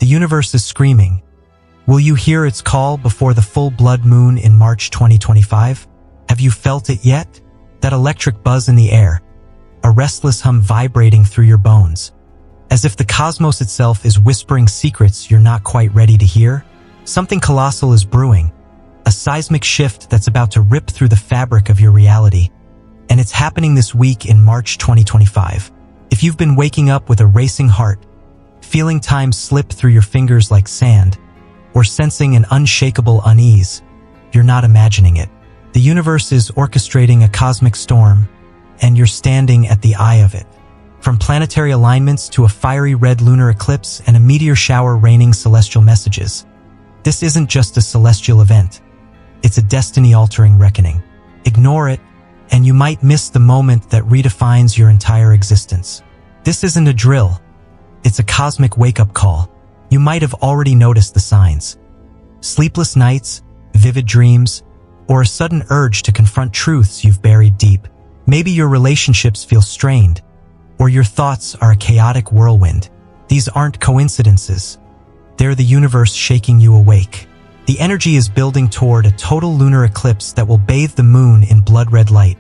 The universe is screaming. Will you hear its call before the full blood moon in March 2025? Have you felt it yet? That electric buzz in the air, a restless hum vibrating through your bones, as if the cosmos itself is whispering secrets you're not quite ready to hear? Something colossal is brewing, a seismic shift that's about to rip through the fabric of your reality. And it's happening this week in March 2025. If you've been waking up with a racing heart, feeling time slip through your fingers like sand, or sensing an unshakable unease, you're not imagining it. The universe is orchestrating a cosmic storm, and you're standing at the eye of it. From planetary alignments to a fiery red lunar eclipse and a meteor shower raining celestial messages. This isn't just a celestial event. It's a destiny-altering reckoning. Ignore it, and you might miss the moment that redefines your entire existence. This isn't a drill. It's a cosmic wake-up call. You might have already noticed the signs. Sleepless nights, vivid dreams, or a sudden urge to confront truths you've buried deep. Maybe your relationships feel strained, or your thoughts are a chaotic whirlwind. These aren't coincidences. They're the universe shaking you awake. The energy is building toward a total lunar eclipse that will bathe the moon in blood-red light.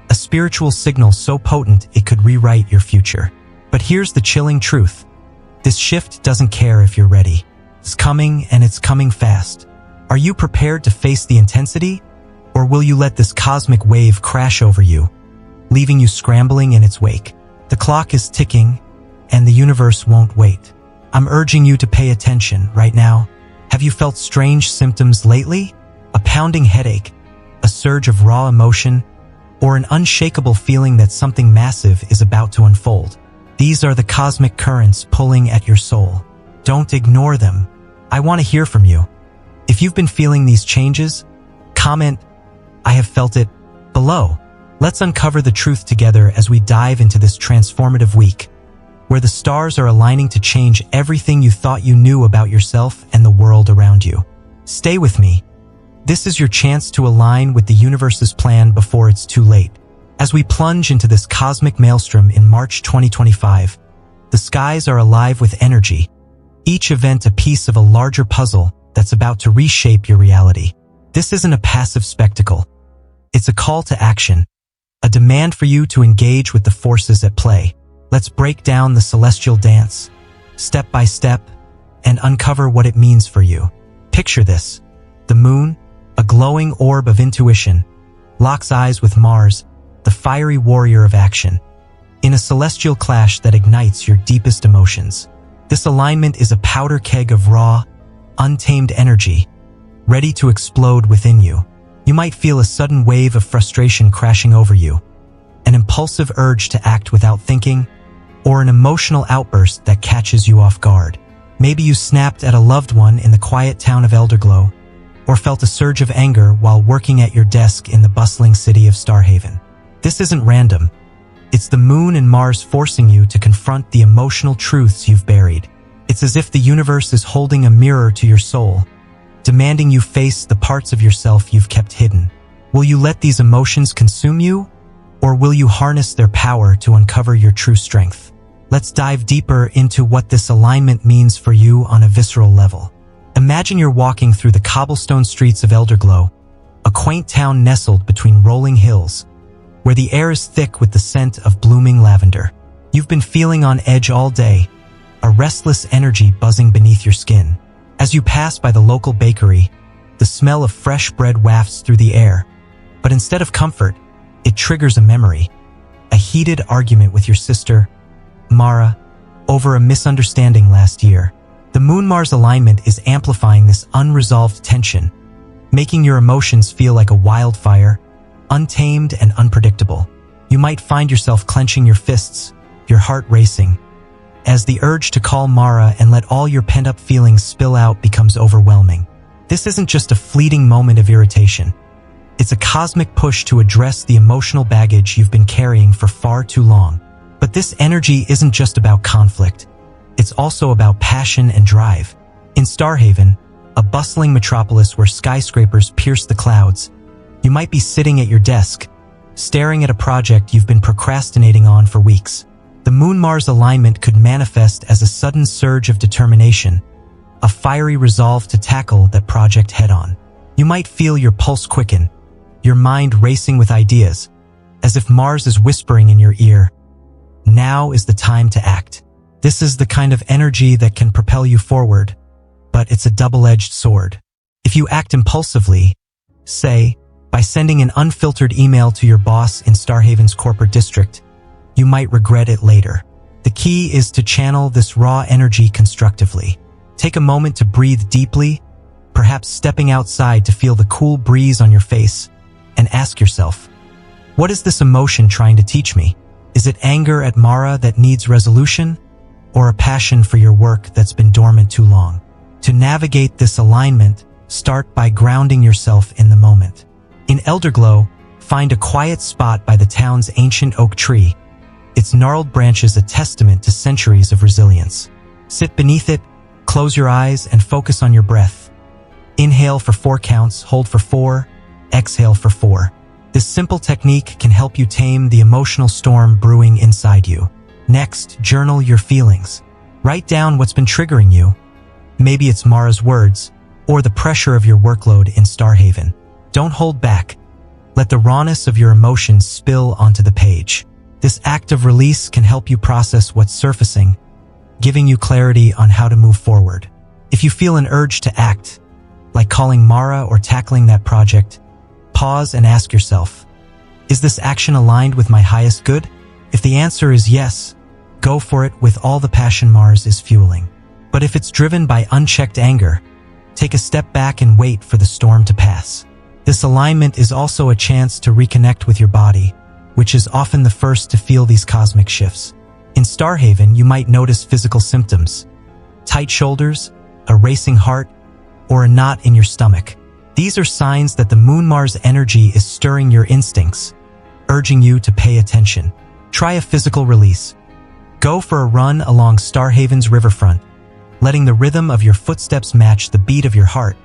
A spiritual signal so potent it could rewrite your future. But here's the chilling truth. This shift doesn't care if you're ready. It's coming, and it's coming fast. Are you prepared to face the intensity? Or will you let this cosmic wave crash over you, leaving you scrambling in its wake? The clock is ticking, and the universe won't wait. I'm urging you to pay attention right now. Have you felt strange symptoms lately? A pounding headache, a surge of raw emotion, or an unshakable feeling that something massive is about to unfold? These are the cosmic currents pulling at your soul. Don't ignore them. I want to hear from you. If you've been feeling these changes, comment, "I have felt it," below. Let's uncover the truth together as we dive into this transformative week, where the stars are aligning to change everything you thought you knew about yourself and the world around you. Stay with me. This is your chance to align with the universe's plan before it's too late. As we plunge into this cosmic maelstrom in March 2025, the skies are alive with energy, each event a piece of a larger puzzle that's about to reshape your reality. This isn't a passive spectacle. It's a call to action, a demand for you to engage with the forces at play. Let's break down the celestial dance, step by step, and uncover what it means for you. Picture this. The moon, a glowing orb of intuition, locks eyes with Mars, the fiery warrior of action, in a celestial clash that ignites your deepest emotions. This alignment is a powder keg of raw, untamed energy, ready to explode within you. You might feel a sudden wave of frustration crashing over you, an impulsive urge to act without thinking, or an emotional outburst that catches you off guard. Maybe you snapped at a loved one in the quiet town of Elderglow, or felt a surge of anger while working at your desk in the bustling city of Starhaven. This isn't random. It's the moon and Mars forcing you to confront the emotional truths you've buried. It's as if the universe is holding a mirror to your soul, demanding you face the parts of yourself you've kept hidden. Will you let these emotions consume you, or will you harness their power to uncover your true strength? Let's dive deeper into what this alignment means for you on a visceral level. Imagine you're walking through the cobblestone streets of Elderglow, a quaint town nestled between rolling hills, where the air is thick with the scent of blooming lavender. You've been feeling on edge all day, a restless energy buzzing beneath your skin. As you pass by the local bakery, the smell of fresh bread wafts through the air. But instead of comfort, it triggers a memory. A heated argument with your sister, Mara, over a misunderstanding last year. The Moon-Mars alignment is amplifying this unresolved tension, making your emotions feel like a wildfire, untamed and unpredictable. You might find yourself clenching your fists, your heart racing, as the urge to call Mara and let all your pent-up feelings spill out becomes overwhelming. This isn't just a fleeting moment of irritation. It's a cosmic push to address the emotional baggage you've been carrying for far too long. But this energy isn't just about conflict. It's also about passion and drive. In Starhaven, a bustling metropolis where skyscrapers pierce the clouds, you might be sitting at your desk, staring at a project you've been procrastinating on for weeks. The Moon-Mars alignment could manifest as a sudden surge of determination, a fiery resolve to tackle that project head-on. You might feel your pulse quicken, your mind racing with ideas, as if Mars is whispering in your ear, "Now is the time to act." This is the kind of energy that can propel you forward, but it's a double-edged sword. If you act impulsively, say, by sending an unfiltered email to your boss in Starhaven's corporate district, you might regret it later. The key is to channel this raw energy constructively. Take a moment to breathe deeply, perhaps stepping outside to feel the cool breeze on your face, and ask yourself, what is this emotion trying to teach me? Is it anger at Mara that needs resolution, or a passion for your work that's been dormant too long? To navigate this alignment, start by grounding yourself in the moment. In Elderglow, find a quiet spot by the town's ancient oak tree, its gnarled branches a testament to centuries of resilience. Sit beneath it, close your eyes, and focus on your breath. Inhale for 4 counts, hold for 4, exhale for 4. This simple technique can help you tame the emotional storm brewing inside you. Next, journal your feelings. Write down what's been triggering you. Maybe it's Mara's words, or the pressure of your workload in Starhaven. Don't hold back. Let the rawness of your emotions spill onto the page. This act of release can help you process what's surfacing, giving you clarity on how to move forward. If you feel an urge to act, like calling Mara or tackling that project, pause and ask yourself, is this action aligned with my highest good? If the answer is yes, go for it with all the passion Mars is fueling. But if it's driven by unchecked anger, take a step back and wait for the storm to pass. This alignment is also a chance to reconnect with your body, which is often the first to feel these cosmic shifts. In Starhaven, you might notice physical symptoms: tight shoulders, a racing heart, or a knot in your stomach. These are signs that the Moon-Mars energy is stirring your instincts, urging you to pay attention. Try a physical release. Go for a run along Starhaven's riverfront, letting the rhythm of your footsteps match the beat of your heart,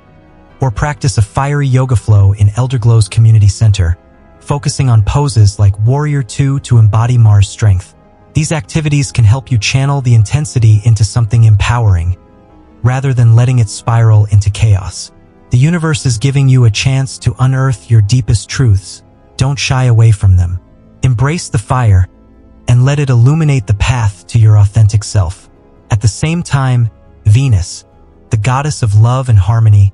or practice a fiery yoga flow in Elderglow's community center, focusing on poses like Warrior 2 to embody Mars strength. These activities can help you channel the intensity into something empowering, rather than letting it spiral into chaos. The universe is giving you a chance to unearth your deepest truths. Don't shy away from them. Embrace the fire and let it illuminate the path to your authentic self. At the same time, Venus, the goddess of love and harmony,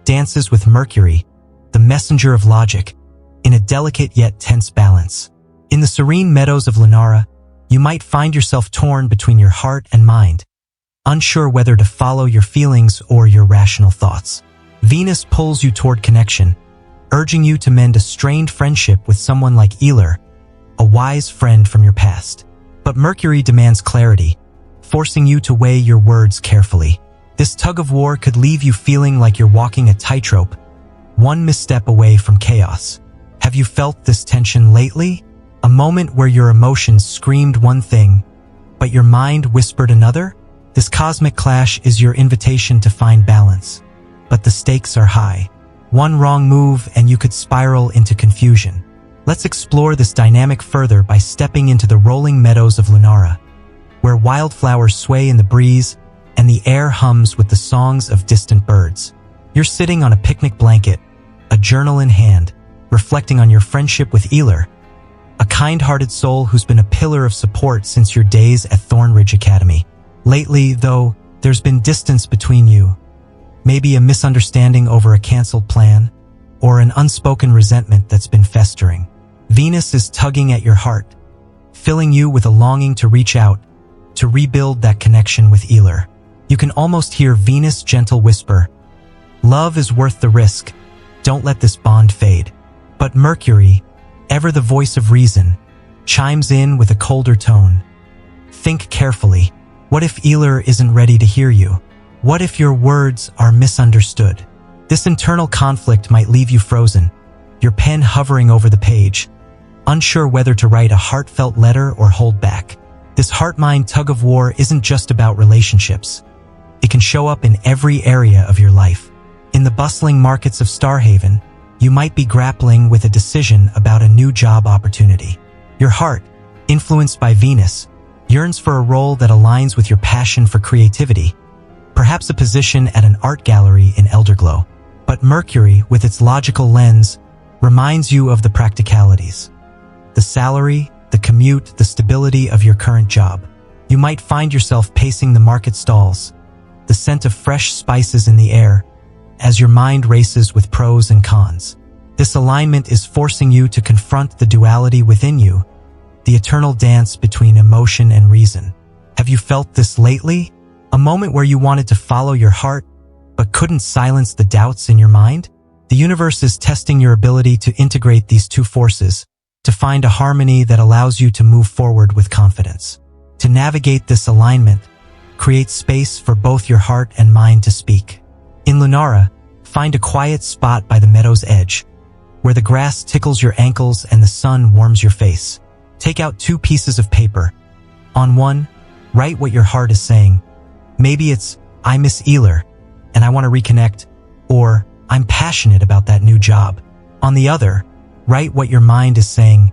dances with Mercury, the messenger of logic, in a delicate yet tense balance. In the serene meadows of Lunara, you might find yourself torn between your heart and mind, unsure whether to follow your feelings or your rational thoughts. Venus pulls you toward connection, urging you to mend a strained friendship with someone like Eler, a wise friend from your past. But Mercury demands clarity, forcing you to weigh your words carefully. This tug-of-war could leave you feeling like you're walking a tightrope, one misstep away from chaos. Have you felt this tension lately? A moment where your emotions screamed one thing, but your mind whispered another? This cosmic clash is your invitation to find balance, but the stakes are high. One wrong move and you could spiral into confusion. Let's explore this dynamic further by stepping into the rolling meadows of Lunara, where wildflowers sway in the breeze and the air hums with the songs of distant birds. You're sitting on a picnic blanket, a journal in hand, reflecting on your friendship with Eler, a kind-hearted soul who's been a pillar of support since your days at Thornridge Academy. Lately, though, there's been distance between you. Maybe a misunderstanding over a canceled plan, or an unspoken resentment that's been festering. Venus is tugging at your heart, filling you with a longing to reach out, to rebuild that connection with Eler. You can almost hear Venus' gentle whisper, "Love is worth the risk. Don't let this bond fade." But Mercury, ever the voice of reason, chimes in with a colder tone. Think carefully. What if Eler isn't ready to hear you? What if your words are misunderstood? This internal conflict might leave you frozen, your pen hovering over the page, unsure whether to write a heartfelt letter or hold back. This heart-mind tug-of-war isn't just about relationships. It can show up in every area of your life. In the bustling markets of Starhaven, you might be grappling with a decision about a new job opportunity. Your heart, influenced by Venus, yearns for a role that aligns with your passion for creativity. perhaps a position at an art gallery in Elderglow. But Mercury, with its logical lens, reminds you of the practicalities. The salary, the commute, the stability of your current job. You might find yourself pacing the market stalls, the scent of fresh spices in the air, as your mind races with pros and cons. This alignment is forcing you to confront the duality within you, the eternal dance between emotion and reason. Have you felt this lately? A moment where you wanted to follow your heart, but couldn't silence the doubts in your mind? The universe is testing your ability to integrate these two forces, to find a harmony that allows you to move forward with confidence. To navigate this alignment, create space for both your heart and mind to speak. In Lunara, find a quiet spot by the meadow's edge, where the grass tickles your ankles and the sun warms your face. Take out 2 pieces of paper. On one, write what your heart is saying. Maybe it's, I miss Eler, and I want to reconnect, or I'm passionate about that new job. On the other, write what your mind is saying.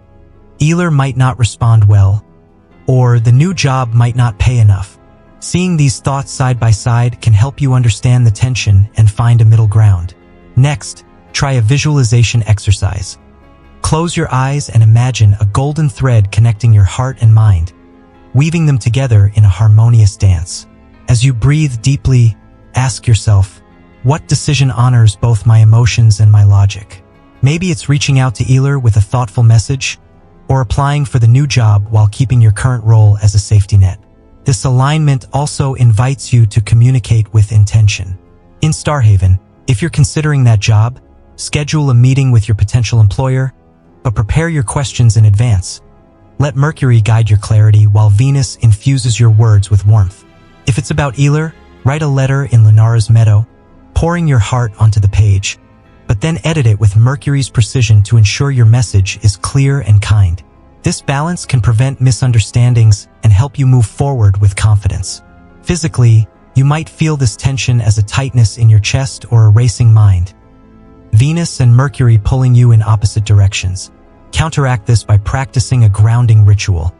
Eler might not respond well, or the new job might not pay enough. Seeing these thoughts side by side can help you understand the tension and find a middle ground. Next, try a visualization exercise. Close your eyes and imagine a golden thread connecting your heart and mind, weaving them together in a harmonious dance. As you breathe deeply, ask yourself, what decision honors both my emotions and my logic? Maybe it's reaching out to Eler with a thoughtful message, or applying for the new job while keeping your current role as a safety net. This alignment also invites you to communicate with intention. In Starhaven, if you're considering that job, schedule a meeting with your potential employer, but prepare your questions in advance. Let Mercury guide your clarity while Venus infuses your words with warmth. If it's about Eler, write a letter in Lunara's meadow, pouring your heart onto the page, but then edit it with Mercury's precision to ensure your message is clear and kind. This balance can prevent misunderstandings and help you move forward with confidence. Physically, you might feel this tension as a tightness in your chest or a racing mind. Venus and Mercury pulling you in opposite directions. Counteract this by practicing a grounding ritual.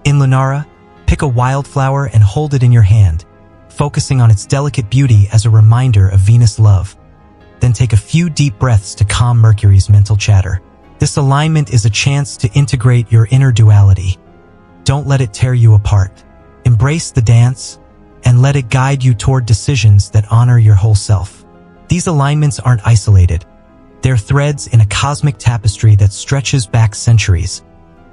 In Lunara, pick a wildflower and hold it in your hand, focusing on its delicate beauty as a reminder of Venus' love. Then take a few deep breaths to calm Mercury's mental chatter. This alignment is a chance to integrate your inner duality. Don't let it tear you apart. Embrace the dance and let it guide you toward decisions that honor your whole self. These alignments aren't isolated. They're threads in a cosmic tapestry that stretches back centuries,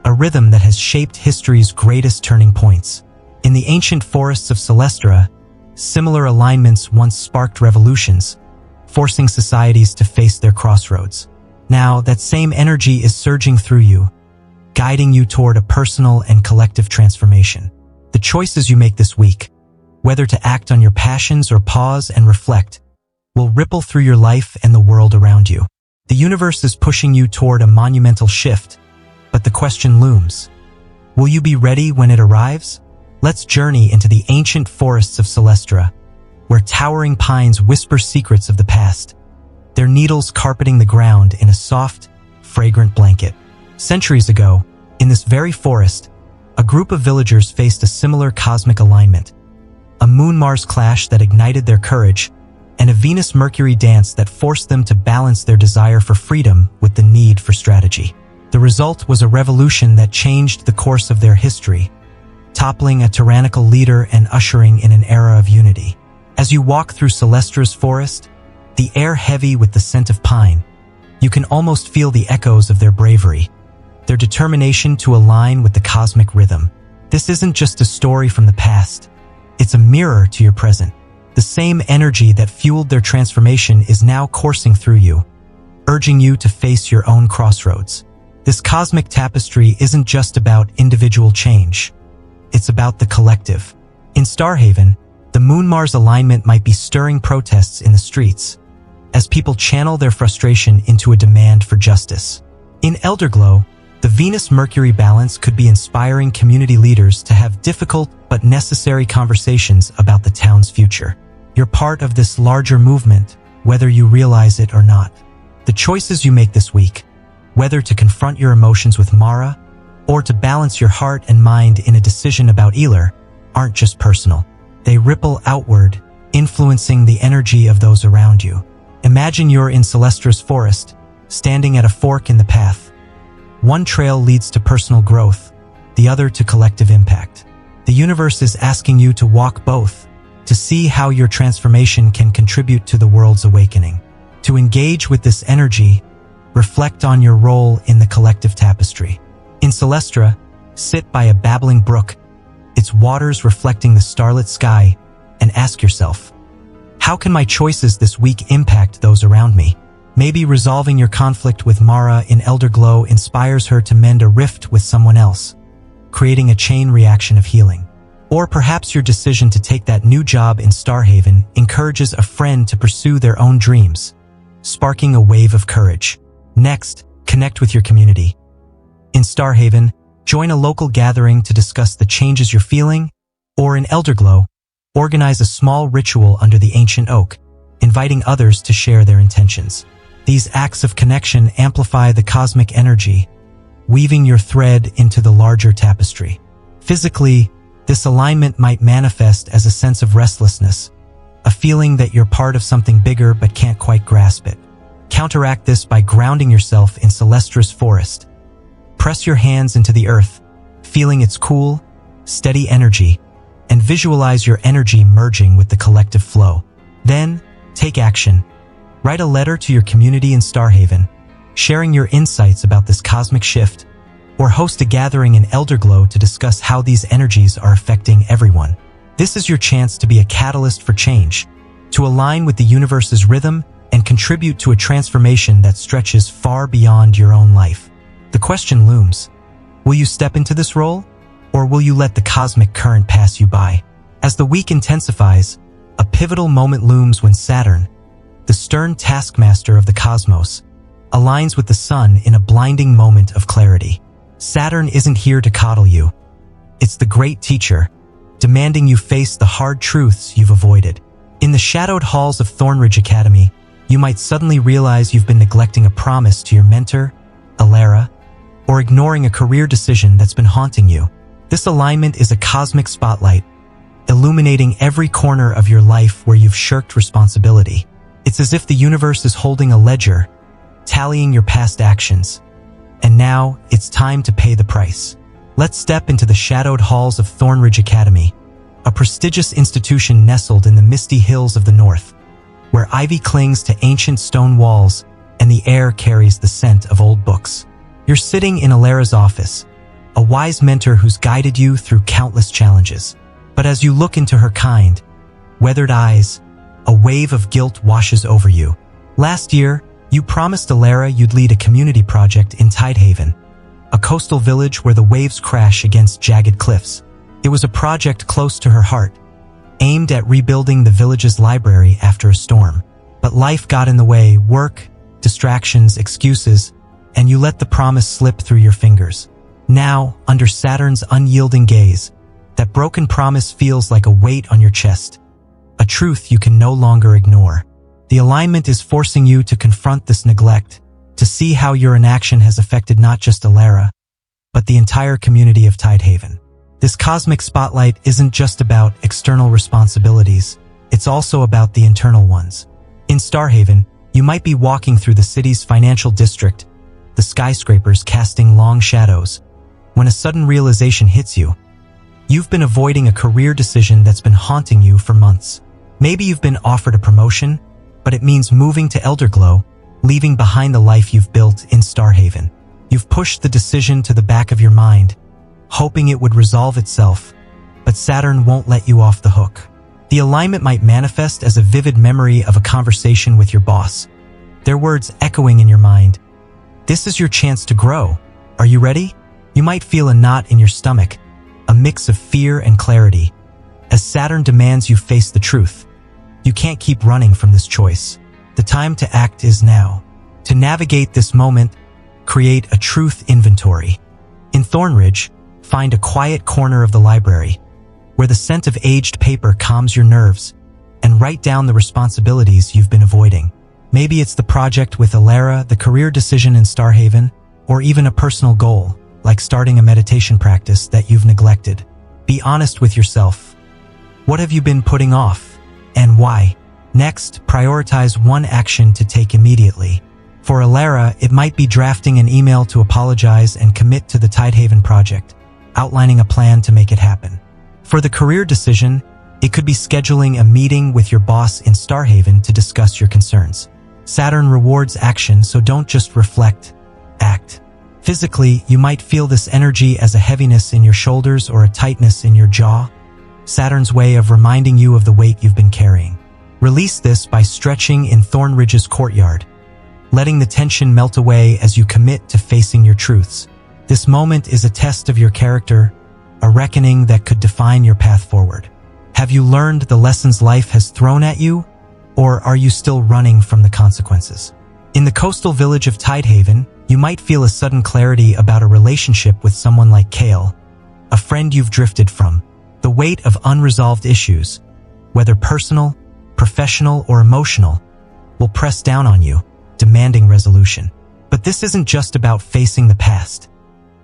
a rhythm that has shaped history's greatest turning points. In the ancient forests of Celestra, similar alignments once sparked revolutions, forcing societies to face their crossroads. Now, that same energy is surging through you, guiding you toward a personal and collective transformation. The choices you make this week, whether to act on your passions or pause and reflect, will ripple through your life and the world around you. The universe is pushing you toward a monumental shift, but the question looms. Will you be ready when it arrives? Let's journey into the ancient forests of Celestra, where towering pines whisper secrets of the past, their needles carpeting the ground in a soft, fragrant blanket. Centuries ago, in this very forest, a group of villagers faced a similar cosmic alignment, a Moon-Mars clash that ignited their courage, and a Venus-Mercury dance that forced them to balance their desire for freedom with the need for strategy. The result was a revolution that changed the course of their history, toppling a tyrannical leader and ushering in an era of unity. As you walk through Celestra's forest, the air heavy with the scent of pine, you can almost feel the echoes of their bravery, their determination to align with the cosmic rhythm. This isn't just a story from the past. It's a mirror to your present. The same energy that fueled their transformation is now coursing through you, urging you to face your own crossroads. This cosmic tapestry isn't just about individual change. It's about the collective. In Starhaven, the Moon-Mars alignment might be stirring protests in the streets, as people channel their frustration into a demand for justice. In Elderglow, the Venus-Mercury balance could be inspiring community leaders to have difficult but necessary conversations about the town's future. You're part of this larger movement, whether you realize it or not. The choices you make this week, whether to confront your emotions with Mara or to balance your heart and mind in a decision about Eler, aren't just personal. They ripple outward, influencing the energy of those around you. Imagine you're in Celestra's forest, standing at a fork in the path. One trail leads to personal growth, the other to collective impact. The universe is asking you to walk both, to see how your transformation can contribute to the world's awakening. To engage with this energy, reflect on your role in the collective tapestry. In Celestra, sit by a babbling brook, its waters reflecting the starlit sky, and ask yourself, how can my choices this week impact those around me? Maybe resolving your conflict with Mara in Elderglow inspires her to mend a rift with someone else, creating a chain reaction of healing. Or perhaps your decision to take that new job in Starhaven encourages a friend to pursue their own dreams, sparking a wave of courage. Next, connect with your community. In Starhaven, join a local gathering to discuss the changes you're feeling, or in Elderglow, organize a small ritual under the ancient oak, inviting others to share their intentions. These acts of connection amplify the cosmic energy, weaving your thread into the larger tapestry. Physically, this alignment might manifest as a sense of restlessness, a feeling that you're part of something bigger but can't quite grasp it. Counteract this by grounding yourself in Celestra's forest. Press your hands into the earth, feeling its cool, steady energy, and visualize your energy merging with the collective flow. Then, take action. Write a letter to your community in Starhaven, sharing your insights about this cosmic shift, or host a gathering in Elderglow to discuss how these energies are affecting everyone. This is your chance to be a catalyst for change, to align with the universe's rhythm and contribute to a transformation that stretches far beyond your own life. The question looms, will you step into this role, or will you let the cosmic current pass you by? As the week intensifies, a pivotal moment looms when Saturn, the stern taskmaster of the cosmos, aligns with the sun in a blinding moment of clarity. Saturn isn't here to coddle you. It's the great teacher, demanding you face the hard truths you've avoided. In the shadowed halls of Thornridge Academy, you might suddenly realize you've been neglecting a promise to your mentor, Alara, or ignoring a career decision that's been haunting you. This alignment is a cosmic spotlight, illuminating every corner of your life where you've shirked responsibility. It's as if the universe is holding a ledger, tallying your past actions. And now, it's time to pay the price. Let's step into the shadowed halls of Thornridge Academy, a prestigious institution nestled in the misty hills of the north, where ivy clings to ancient stone walls and the air carries the scent of old books. You're sitting in Alara's office, a wise mentor who's guided you through countless challenges. But as you look into her kind, weathered eyes, a wave of guilt washes over you. Last year, you promised Alara you'd lead a community project in Tidehaven, a coastal village where the waves crash against jagged cliffs. It was a project close to her heart, aimed at rebuilding the village's library after a storm. But life got in the way, work, distractions, excuses, and you let the promise slip through your fingers. Now, under Saturn's unyielding gaze, that broken promise feels like a weight on your chest, a truth you can no longer ignore. The alignment is forcing you to confront this neglect, to see how your inaction has affected not just Alara, but the entire community of Tidehaven. This cosmic spotlight isn't just about external responsibilities, it's also about the internal ones. In Starhaven, you might be walking through the city's financial district, the skyscrapers casting long shadows, when a sudden realization hits you. You've been avoiding a career decision that's been haunting you for months. Maybe you've been offered a promotion, but it means moving to Elderglow, leaving behind the life you've built in Starhaven. You've pushed the decision to the back of your mind, hoping it would resolve itself, but Saturn won't let you off the hook. The alignment might manifest as a vivid memory of a conversation with your boss, their words echoing in your mind. This is your chance to grow. Are you ready? You might feel a knot in your stomach, a mix of fear and clarity, as Saturn demands you face the truth. You can't keep running from this choice. The time to act is now. To navigate this moment, create a truth inventory. In Thornridge, find a quiet corner of the library, where the scent of aged paper calms your nerves, and write down the responsibilities you've been avoiding. Maybe it's the project with Alara, the career decision in Starhaven, or even a personal goal, like starting a meditation practice that you've neglected. Be honest with yourself. What have you been putting off? and why. Next, prioritize one action to take immediately. For Alara, it might be drafting an email to apologize and commit to the Tidehaven project, outlining a plan to make it happen. For the career decision, it could be scheduling a meeting with your boss in Starhaven to discuss your concerns. Saturn rewards action, so don't just reflect, act. Physically, you might feel this energy as a heaviness in your shoulders or a tightness in your jaw. Saturn's way of reminding you of the weight you've been carrying. Release this by stretching in Thornridge's courtyard, letting the tension melt away as you commit to facing your truths. This moment is a test of your character, a reckoning that could define your path forward. Have you learned the lessons life has thrown at you, or are you still running from the consequences? In the coastal village of Tidehaven, you might feel a sudden clarity about a relationship with someone like Kale, a friend you've drifted from. The weight of unresolved issues, whether personal, professional, or emotional, will press down on you, demanding resolution. But this isn't just about facing the past.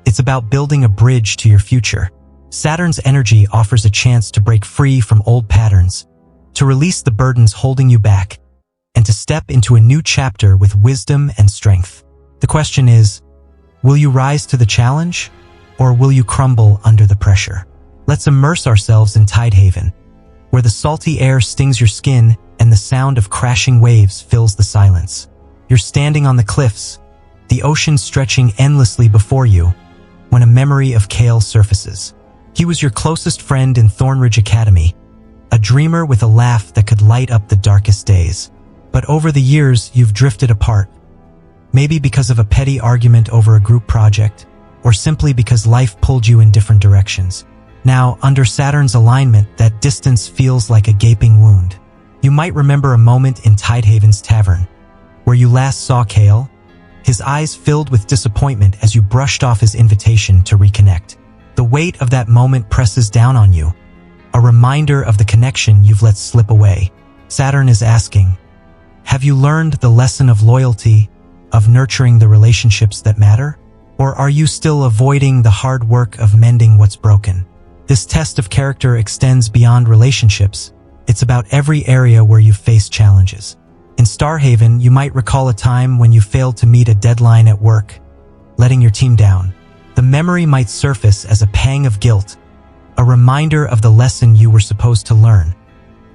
It's about building a bridge to your future. Saturn's energy offers a chance to break free from old patterns, to release the burdens holding you back, and to step into a new chapter with wisdom and strength. The question is, will you rise to the challenge, or will you crumble under the pressure? Let's immerse ourselves in Tidehaven, where the salty air stings your skin and the sound of crashing waves fills the silence. You're standing on the cliffs, the ocean stretching endlessly before you, when a memory of Kale surfaces. He was your closest friend in Thornridge Academy, a dreamer with a laugh that could light up the darkest days. But over the years, you've drifted apart, maybe because of a petty argument over a group project, or simply because life pulled you in different directions. Now, under Saturn's alignment, that distance feels like a gaping wound. You might remember a moment in Tidehaven's tavern, where you last saw Kale, his eyes filled with disappointment as you brushed off his invitation to reconnect. The weight of that moment presses down on you, a reminder of the connection you've let slip away. Saturn is asking, have you learned the lesson of loyalty, of nurturing the relationships that matter? Or are you still avoiding the hard work of mending what's broken? This test of character extends beyond relationships. It's about every area where you've faced challenges. In Starhaven, you might recall a time when you failed to meet a deadline at work, letting your team down. The memory might surface as a pang of guilt, a reminder of the lesson you were supposed to learn.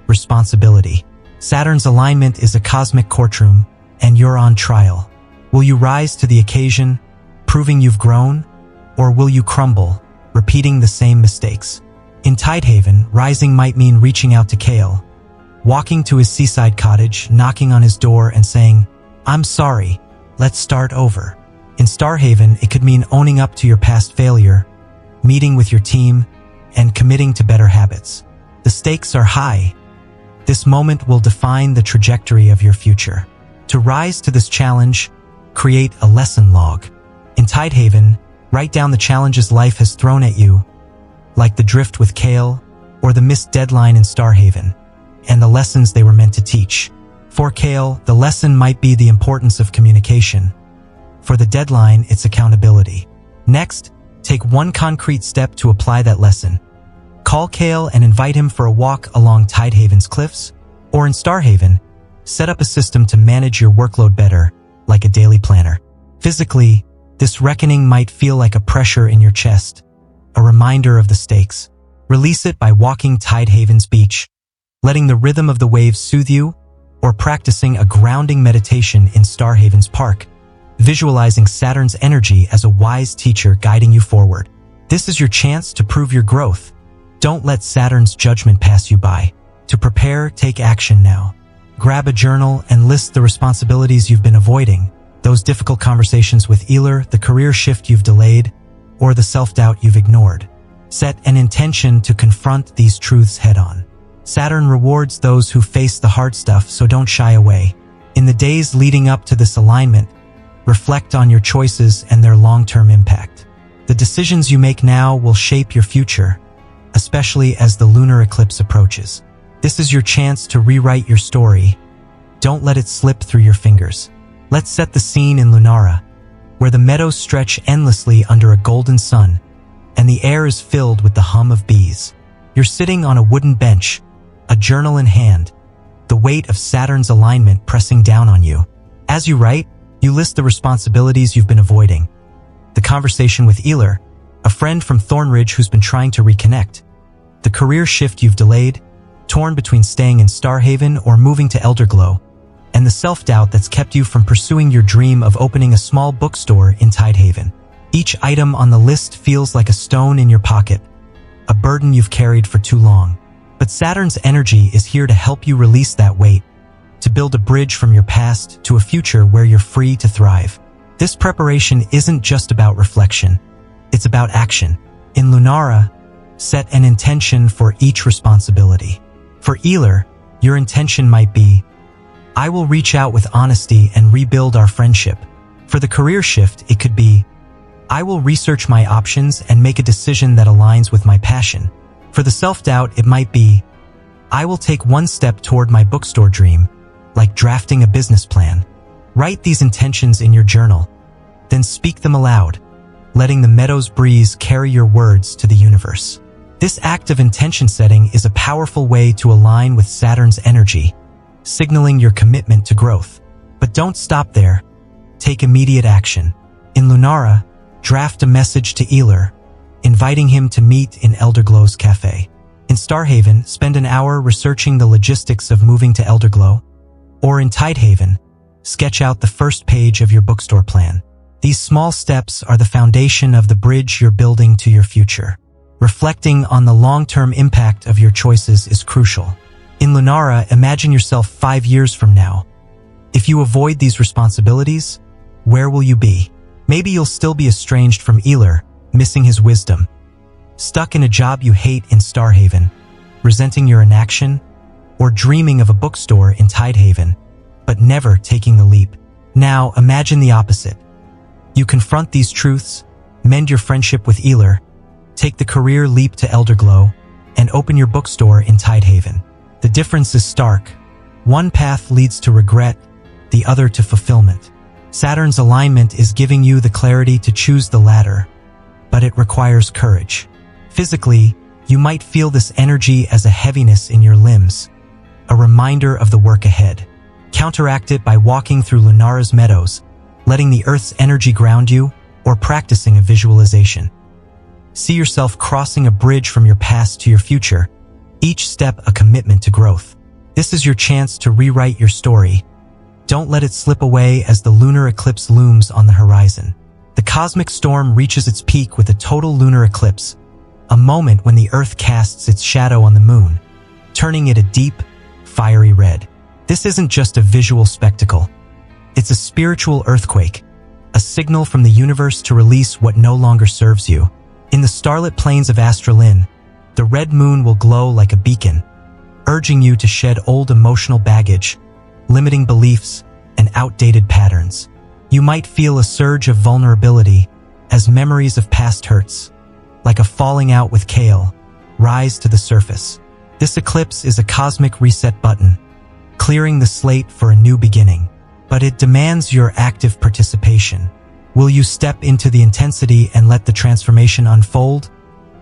Responsibility. Saturn's alignment is a cosmic courtroom, and you're on trial. Will you rise to the occasion, proving you've grown, or will you crumble, repeating the same mistakes? In Tidehaven, rising might mean reaching out to Kale, walking to his seaside cottage, knocking on his door and saying, "I'm sorry, let's start over." In Starhaven, it could mean owning up to your past failure, meeting with your team, and committing to better habits. The stakes are high. This moment will define the trajectory of your future. To rise to this challenge, create a lesson log. In Tidehaven, write down the challenges life has thrown at you, like the drift with Kale or the missed deadline in Starhaven, and the lessons they were meant to teach. For Kale, the lesson might be the importance of communication. For the deadline, it's accountability. Next, take one concrete step to apply that lesson. Call Kale and invite him for a walk along Tidehaven's cliffs, or in Starhaven, set up a system to manage your workload better, like a daily planner. Physically, this reckoning might feel like a pressure in your chest, a reminder of the stakes. Release it by walking Tidehaven's beach, letting the rhythm of the waves soothe you, or practicing a grounding meditation in Starhaven's park, visualizing Saturn's energy as a wise teacher guiding you forward. This is your chance to prove your growth. Don't let Saturn's judgment pass you by. To prepare, take action now. Grab a journal and list the responsibilities you've been avoiding, those difficult conversations with Eler, the career shift you've delayed, or the self-doubt you've ignored. Set an intention to confront these truths head-on. Saturn rewards those who face the hard stuff, so don't shy away. In the days leading up to this alignment, reflect on your choices and their long-term impact. The decisions you make now will shape your future, especially as the lunar eclipse approaches. This is your chance to rewrite your story. Don't let it slip through your fingers. Let's set the scene in Lunara, where the meadows stretch endlessly under a golden sun, and the air is filled with the hum of bees. You're sitting on a wooden bench, a journal in hand, weight of Saturn's alignment pressing down on you. As you write, you list the responsibilities you've been avoiding. The conversation with Eler, a friend from Thornridge who's been trying to reconnect. The career shift you've delayed, torn between staying in Starhaven or moving to Elderglow. And the self-doubt that's kept you from pursuing your dream of opening a small bookstore in Tidehaven. Each item on the list feels like a stone in your pocket, a burden you've carried for too long. But Saturn's energy is here to help you release that weight, to build a bridge from your past to a future where you're free to thrive. This preparation isn't just about reflection, it's about action. In Lunara, set an intention for each responsibility. For Eler, your intention might be, I will reach out with honesty and rebuild our friendship. For the career shift, it could be, I will research my options and make a decision that aligns with my passion. For the self-doubt, it might be, I will take one step toward my bookstore dream, like drafting a business plan. Write these intentions in your journal, then speak them aloud, letting the meadow's breeze carry your words to the universe. This act of intention setting is a powerful way to align with Saturn's energy, signaling your commitment to growth. But don't stop there. Take immediate action. In Lunara, draft a message to Eler, inviting him to meet in Elderglow's cafe. In Starhaven, spend an hour researching the logistics of moving to Elderglow. Or in Tidehaven, sketch out the first page of your bookstore plan. These small steps are the foundation of the bridge you're building to your future. Reflecting on the long-term impact of your choices is crucial. In Lunara, imagine yourself 5 years from now. If you avoid these responsibilities, where will you be? Maybe you'll still be estranged from Eler, missing his wisdom. Stuck in a job you hate in Starhaven, resenting your inaction, or dreaming of a bookstore in Tidehaven, but never taking the leap. Now, imagine the opposite. You confront these truths, mend your friendship with Eler, take the career leap to Elderglow, and open your bookstore in Tidehaven. The difference is stark. One path leads to regret, the other to fulfillment. Saturn's alignment is giving you the clarity to choose the latter, but it requires courage. Physically, you might feel this energy as a heaviness in your limbs, a reminder of the work ahead. Counteract it by walking through Lunara's meadows, letting the Earth's energy ground you, or practicing a visualization. See yourself crossing a bridge from your past to your future, each step a commitment to growth. This is your chance to rewrite your story. Don't let it slip away as the lunar eclipse looms on the horizon. The cosmic storm reaches its peak with a total lunar eclipse, a moment when the Earth casts its shadow on the moon, turning it a deep, fiery red. This isn't just a visual spectacle. It's a spiritual earthquake, a signal from the universe to release what no longer serves you. In the starlit plains of Astralin, the red moon will glow like a beacon, urging you to shed old emotional baggage, limiting beliefs, and outdated patterns. You might feel a surge of vulnerability as memories of past hurts, like a falling out with Kale, rise to the surface. This eclipse is a cosmic reset button, clearing the slate for a new beginning. But it demands your active participation. Will you step into the intensity and let the transformation unfold?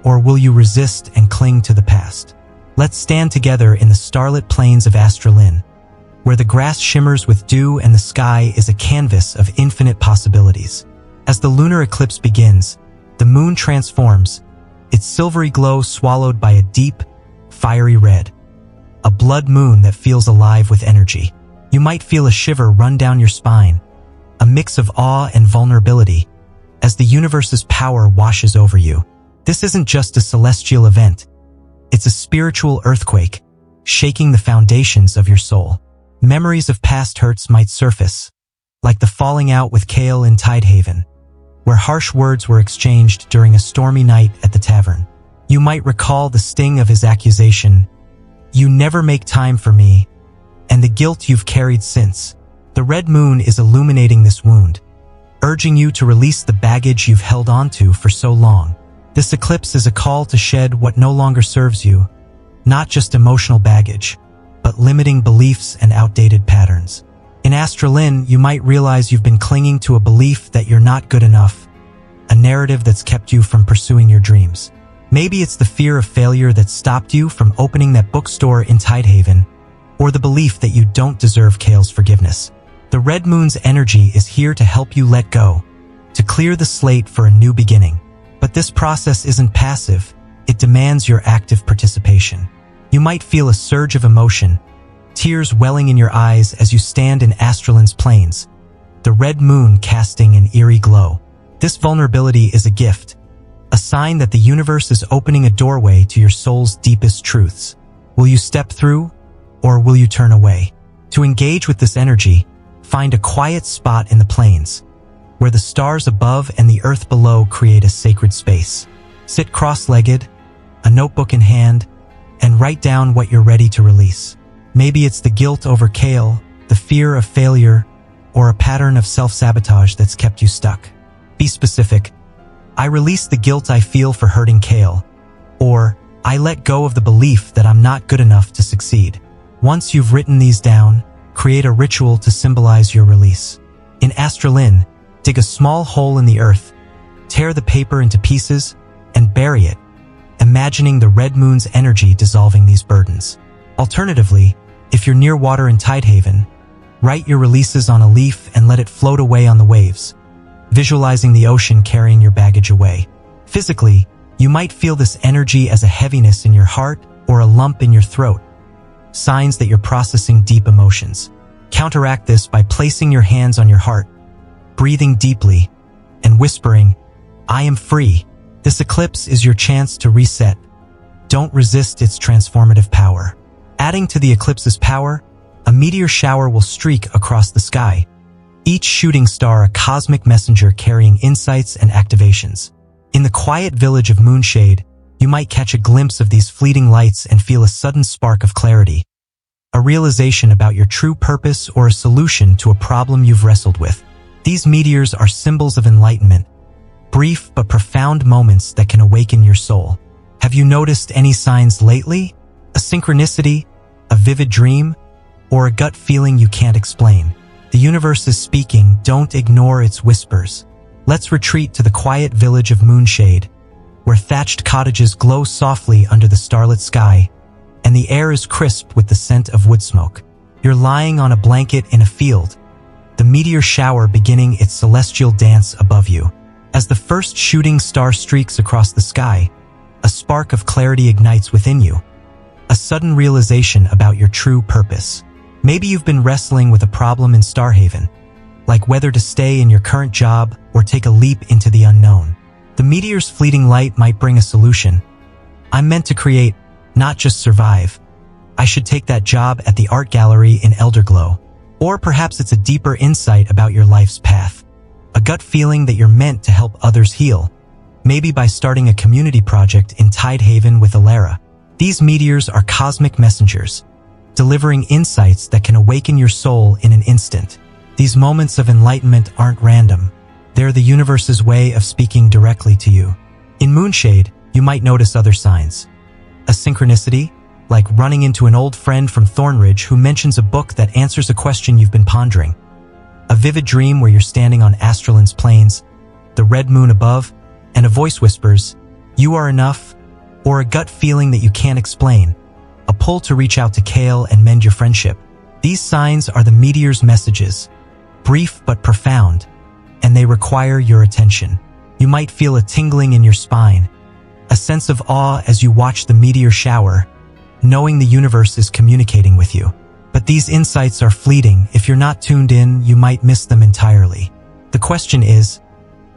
Or will you resist and cling to the past? Let's stand together in the starlit plains of Astralin, where the grass shimmers with dew and the sky is a canvas of infinite possibilities. As the lunar eclipse begins, the moon transforms, its silvery glow swallowed by a deep, fiery red, a blood moon that feels alive with energy. You might feel a shiver run down your spine, a mix of awe and vulnerability, as the universe's power washes over you. This isn't just a celestial event. It's a spiritual earthquake, shaking the foundations of your soul. Memories of past hurts might surface, like the falling out with Kale in Tidehaven, where harsh words were exchanged during a stormy night at the tavern. You might recall the sting of his accusation, "You never make time for me," and the guilt you've carried since. The red moon is illuminating this wound, urging you to release the baggage you've held onto for so long. This eclipse is a call to shed what no longer serves you, not just emotional baggage, but limiting beliefs and outdated patterns. In Astralin, you might realize you've been clinging to a belief that you're not good enough, a narrative that's kept you from pursuing your dreams. Maybe it's the fear of failure that stopped you from opening that bookstore in Tidehaven, or the belief that you don't deserve Kale's forgiveness. The red moon's energy is here to help you let go, to clear the slate for a new beginning. But this process isn't passive, it demands your active participation. You might feel a surge of emotion, tears welling in your eyes as you stand in Astralin's plains, the red moon casting an eerie glow. This vulnerability is a gift, a sign that the universe is opening a doorway to your soul's deepest truths. Will you step through, or will you turn away? To engage with this energy, find a quiet spot in the plains, where the stars above and the earth below create a sacred space. Sit cross-legged, a notebook in hand, and write down what you're ready to release. Maybe it's the guilt over Kale, the fear of failure, or a pattern of self-sabotage that's kept you stuck. Be specific. I release the guilt I feel for hurting Kale, or I let go of the belief that I'm not good enough to succeed. Once you've written these down, create a ritual to symbolize your release. In Astralin, dig a small hole in the earth, tear the paper into pieces, and bury it, imagining the red moon's energy dissolving these burdens. Alternatively, if you're near water in Tidehaven, write your releases on a leaf and let it float away on the waves, visualizing the ocean carrying your baggage away. Physically, you might feel this energy as a heaviness in your heart or a lump in your throat, signs that you're processing deep emotions. Counteract this by placing your hands on your heart, breathing deeply, and whispering, "I am free." This eclipse is your chance to reset. Don't resist its transformative power. Adding to the eclipse's power, a meteor shower will streak across the sky, each shooting star a cosmic messenger carrying insights and activations. In the quiet village of Moonshade, you might catch a glimpse of these fleeting lights and feel a sudden spark of clarity, a realization about your true purpose or a solution to a problem you've wrestled with. These meteors are symbols of enlightenment, brief but profound moments that can awaken your soul. Have you noticed any signs lately? A synchronicity, a vivid dream, or a gut feeling you can't explain? The universe is speaking, don't ignore its whispers. Let's retreat to the quiet village of Moonshade, where thatched cottages glow softly under the starlit sky, and the air is crisp with the scent of wood smoke. You're lying on a blanket in a field, the meteor shower beginning its celestial dance above you. As the first shooting star streaks across the sky, a spark of clarity ignites within you, a sudden realization about your true purpose. Maybe you've been wrestling with a problem in Starhaven, like whether to stay in your current job or take a leap into the unknown. The meteor's fleeting light might bring a solution. I'm meant to create, not just survive. I should take that job at the art gallery in Elderglow. Or perhaps it's a deeper insight about your life's path, a gut feeling that you're meant to help others heal, maybe by starting a community project in Tidehaven with Alara. These meteors are cosmic messengers, delivering insights that can awaken your soul in an instant. These moments of enlightenment aren't random. They're the universe's way of speaking directly to you. In Moonshade, you might notice other signs. A synchronicity, like running into an old friend from Thornridge who mentions a book that answers a question you've been pondering. A vivid dream where you're standing on Astralin's plains, the red moon above, and a voice whispers, "You are enough," or a gut feeling that you can't explain, a pull to reach out to Kale and mend your friendship. These signs are the meteor's messages, brief but profound, and they require your attention. You might feel a tingling in your spine, a sense of awe as you watch the meteor shower, knowing the universe is communicating with you. But these insights are fleeting. If you're not tuned in, you might miss them entirely. The question is,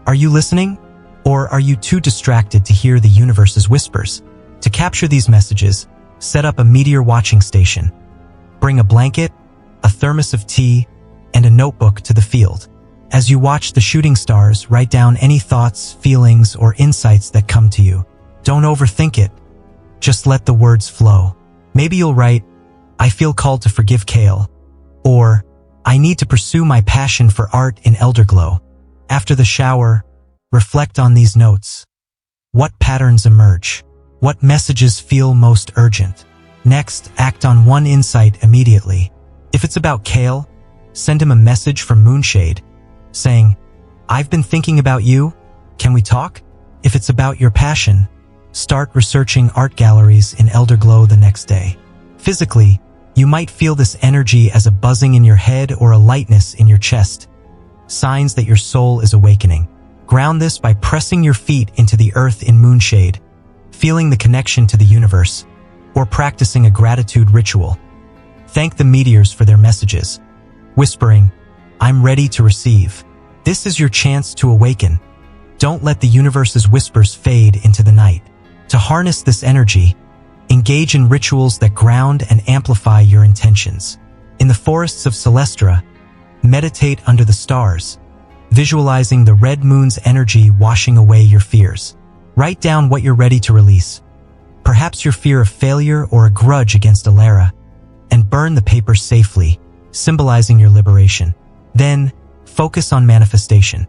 are you listening? Or are you too distracted to hear the universe's whispers? To capture these messages, set up a meteor watching station. Bring a blanket, a thermos of tea, and a notebook to the field. As you watch the shooting stars, write down any thoughts, feelings, or insights that come to you. Don't overthink it. Just let the words flow. Maybe you'll write, "I feel called to forgive Kale," or "I need to pursue my passion for art in Elderglow." After the shower, reflect on these notes. What patterns emerge? What messages feel most urgent? Next, act on one insight immediately. If it's about Kale, send him a message from Moonshade, saying, "I've been thinking about you. Can we talk?" If it's about your passion, start researching art galleries in Elderglow the next day. Physically, You might feel this energy as a buzzing in your head or a lightness in your chest, signs that your soul is awakening. Ground this by pressing your feet into the earth in moonshade, feeling the connection to the universe, or practicing a gratitude ritual. Thank the meteors for their messages, whispering, "I'm ready to receive." This is your chance to awaken. Don't let the universe's whispers fade into the night. To harness this energy, engage in rituals that ground and amplify your intentions. In the forests of Celestra, meditate under the stars, visualizing the red moon's energy washing away your fears. Write down what you're ready to release, perhaps your fear of failure or a grudge against Alara, and burn the paper safely, symbolizing your liberation. Then, focus on manifestation.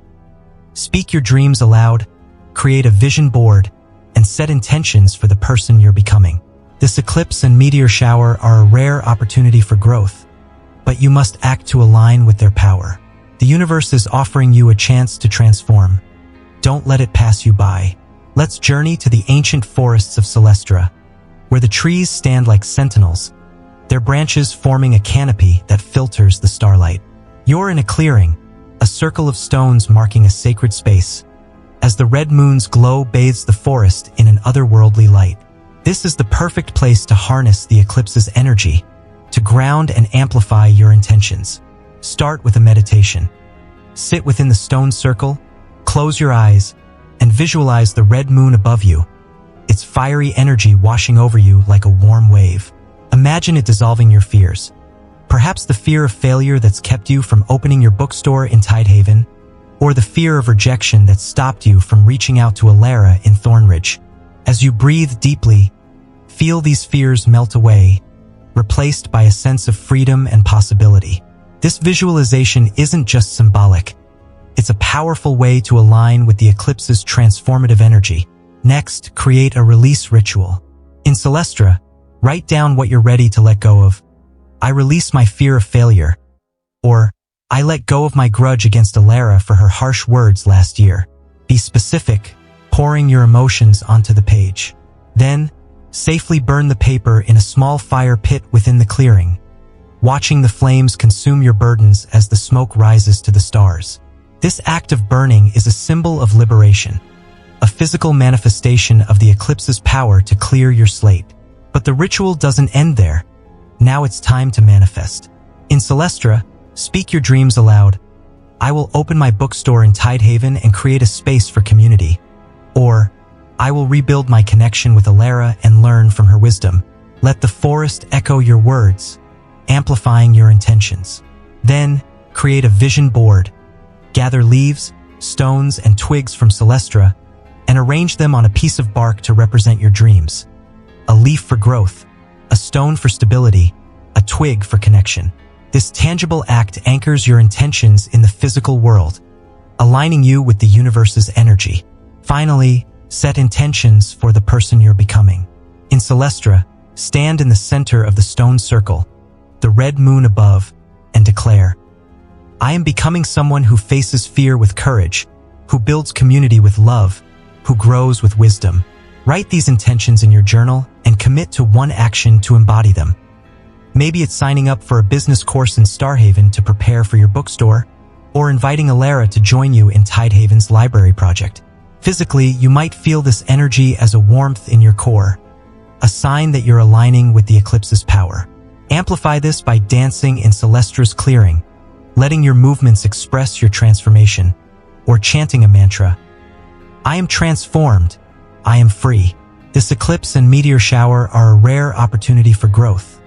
Speak your dreams aloud, create a vision board, and set intentions for the person you're becoming. This eclipse and meteor shower are a rare opportunity for growth, but you must act to align with their power. The universe is offering you a chance to transform. Don't let it pass you by. Let's journey to the ancient forests of Celestra, where the trees stand like sentinels, their branches forming a canopy that filters the starlight. You're in a clearing, a circle of stones marking a sacred space, as the red moon's glow bathes the forest in an otherworldly light. This is the perfect place to harness the eclipse's energy, to ground and amplify your intentions. Start with a meditation. Sit within the stone circle, close your eyes, and visualize the red moon above you, its fiery energy washing over you like a warm wave. Imagine it dissolving your fears. Perhaps the fear of failure that's kept you from opening your bookstore in Tidehaven, or the fear of rejection that stopped you from reaching out to Alara in Thornridge. As you breathe deeply, feel these fears melt away, replaced by a sense of freedom and possibility. This visualization isn't just symbolic. It's a powerful way to align with the eclipse's transformative energy. Next, create a release ritual. In Celestra, write down what you're ready to let go of. I release my fear of failure. Or, I let go of my grudge against Alara for her harsh words last year. Be specific, pouring your emotions onto the page. Then, safely burn the paper in a small fire pit within the clearing, watching the flames consume your burdens as the smoke rises to the stars. This act of burning is a symbol of liberation, a physical manifestation of the eclipse's power to clear your slate. But the ritual doesn't end there. Now it's time to manifest. In Celestra, speak your dreams aloud. I will open my bookstore in Tidehaven and create a space for community. Or, I will rebuild my connection with Alara and learn from her wisdom. Let the forest echo your words, amplifying your intentions. Then, create a vision board. Gather leaves, stones, and twigs from Celestra and arrange them on a piece of bark to represent your dreams. A leaf for growth, a stone for stability, a twig for connection. This tangible act anchors your intentions in the physical world, aligning you with the universe's energy. Finally, set intentions for the person you're becoming. In Celestra, stand in the center of the stone circle, the red moon above, and declare, I am becoming someone who faces fear with courage, who builds community with love, who grows with wisdom. Write these intentions in your journal and commit to one action to embody them. Maybe it's signing up for a business course in Starhaven to prepare for your bookstore, or inviting Alara to join you in Tidehaven's library project. Physically, you might feel this energy as a warmth in your core, a sign that you're aligning with the eclipse's power. Amplify this by dancing in Celestra's clearing, letting your movements express your transformation, or chanting a mantra. I am transformed. I am free. This eclipse and meteor shower are a rare opportunity for growth.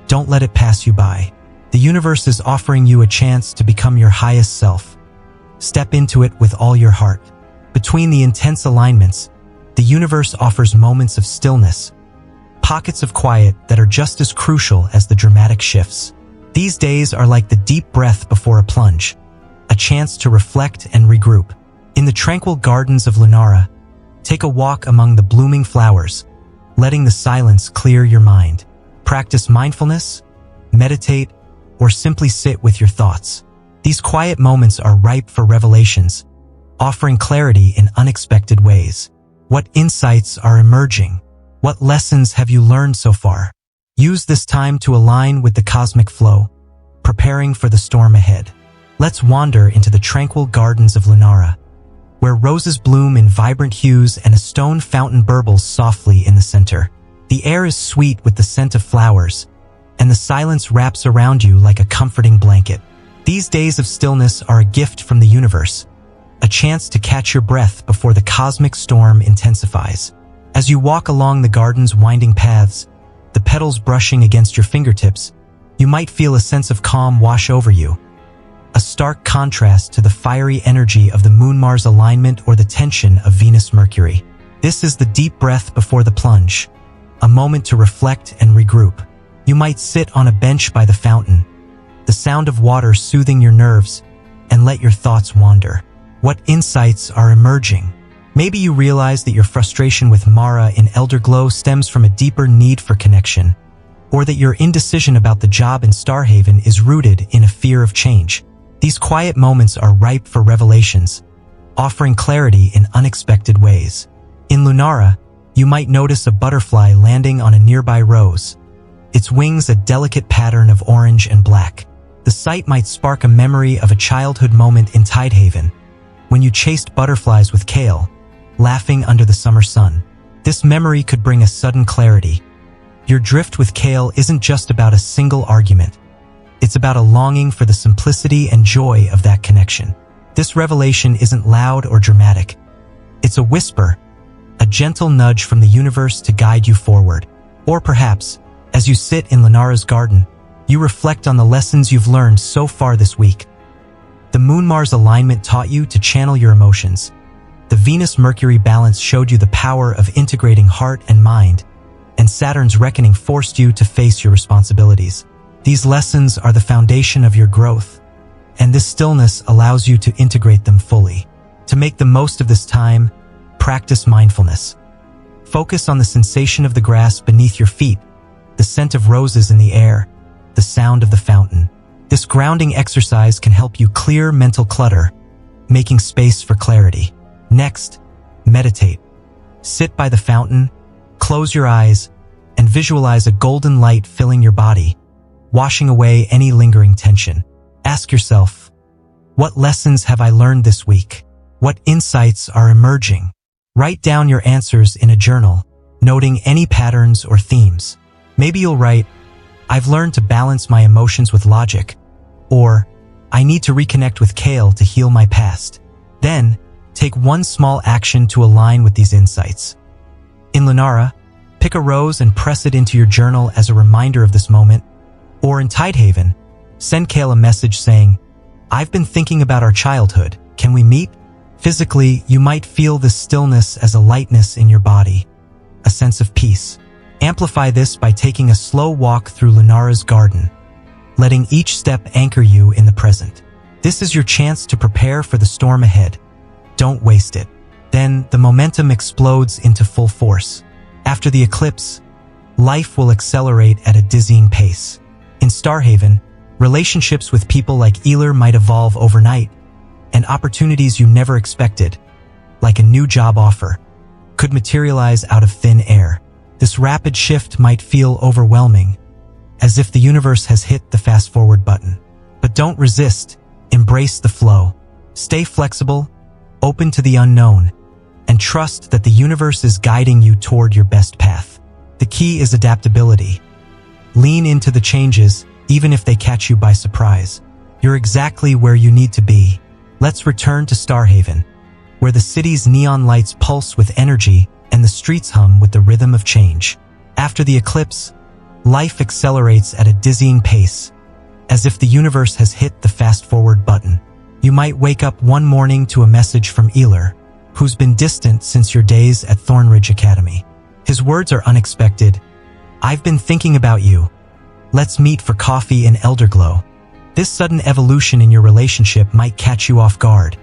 Don't let it pass you by. The universe is offering you a chance to become your highest self. Step into it with all your heart. Between the intense alignments, the universe offers moments of stillness, pockets of quiet that are just as crucial as the dramatic shifts. These days are like the deep breath before a plunge, a chance to reflect and regroup. In the tranquil gardens of Lunara, take a walk among the blooming flowers, letting the silence clear your mind. Practice mindfulness, meditate, or simply sit with your thoughts. These quiet moments are ripe for revelations, offering clarity in unexpected ways. What insights are emerging? What lessons have you learned so far? Use this time to align with the cosmic flow, preparing for the storm ahead. Let's wander into the tranquil gardens of Lunara, where roses bloom in vibrant hues and a stone fountain burbles softly in the center. The air is sweet with the scent of flowers, and the silence wraps around you like a comforting blanket. These days of stillness are a gift from the universe, a chance to catch your breath before the cosmic storm intensifies. As you walk along the garden's winding paths, the petals brushing against your fingertips, you might feel a sense of calm wash over you, a stark contrast to the fiery energy of the Moon-Mars alignment or the tension of Venus-Mercury. This is the deep breath before the plunge, a moment to reflect and regroup. You might sit on a bench by the fountain, the sound of water soothing your nerves, and let your thoughts wander. What insights are emerging? Maybe you realize that your frustration with Mara in Elderglow stems from a deeper need for connection, or that your indecision about the job in Starhaven is rooted in a fear of change. These quiet moments are ripe for revelations, offering clarity in unexpected ways. In Lunara, you might notice a butterfly landing on a nearby rose, its wings a delicate pattern of orange and black. The sight might spark a memory of a childhood moment in Tidehaven, when you chased butterflies with Kale, laughing under the summer sun. This memory could bring a sudden clarity. Your drift with Kale isn't just about a single argument. It's about a longing for the simplicity and joy of that connection. This revelation isn't loud or dramatic. It's a whisper, a gentle nudge from the universe to guide you forward. Or perhaps, as you sit in Lunara's garden, you reflect on the lessons you've learned so far this week. The Moon-Mars alignment taught you to channel your emotions. The Venus-Mercury balance showed you the power of integrating heart and mind, and Saturn's reckoning forced you to face your responsibilities. These lessons are the foundation of your growth, and this stillness allows you to integrate them fully. To make the most of this time, practice mindfulness. Focus on the sensation of the grass beneath your feet, the scent of roses in the air, the sound of the fountain. This grounding exercise can help you clear mental clutter, making space for clarity. Next, meditate. Sit by the fountain, close your eyes, and visualize a golden light filling your body, washing away any lingering tension. Ask yourself, what lessons have I learned this week? What insights are emerging? Write down your answers in a journal, noting any patterns or themes. Maybe you'll write, I've learned to balance my emotions with logic, or I need to reconnect with Kale to heal my past. Then, take one small action to align with these insights. In Lunara, pick a rose and press it into your journal as a reminder of this moment. Or in Tidehaven, send Kale a message saying, I've been thinking about our childhood, can we meet? Physically, you might feel this stillness as a lightness in your body, a sense of peace. Amplify this by taking a slow walk through Lunara's garden, letting each step anchor you in the present. This is your chance to prepare for the storm ahead. Don't waste it. Then, the momentum explodes into full force. After the eclipse, life will accelerate at a dizzying pace. In Starhaven, relationships with people like Eler might evolve overnight, and opportunities you never expected, like a new job offer, could materialize out of thin air. This rapid shift might feel overwhelming, as if the universe has hit the fast-forward button. But don't resist. Embrace the flow. Stay flexible, open to the unknown, and trust that the universe is guiding you toward your best path. The key is adaptability. Lean into the changes, even if they catch you by surprise. You're exactly where you need to be. Let's return to Starhaven, where the city's neon lights pulse with energy and the streets hum with the rhythm of change. After the eclipse, life accelerates at a dizzying pace, as if the universe has hit the fast-forward button. You might wake up one morning to a message from Eler, who's been distant since your days at Thornridge Academy. His words are unexpected. I've been thinking about you. Let's meet for coffee in Elderglow. This sudden evolution in your relationship might catch you off guard,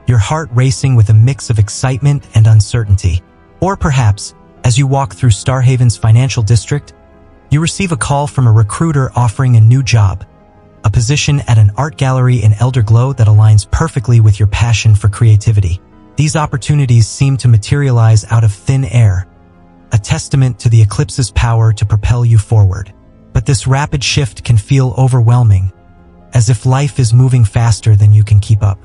your heart racing with a mix of excitement and uncertainty. Or perhaps, as you walk through Starhaven's financial district, you receive a call from a recruiter offering a new job, a position at an art gallery in Elderglow that aligns perfectly with your passion for creativity. These opportunities seem to materialize out of thin air, a testament to the eclipse's power to propel you forward. But this rapid shift can feel overwhelming, as if life is moving faster than you can keep up.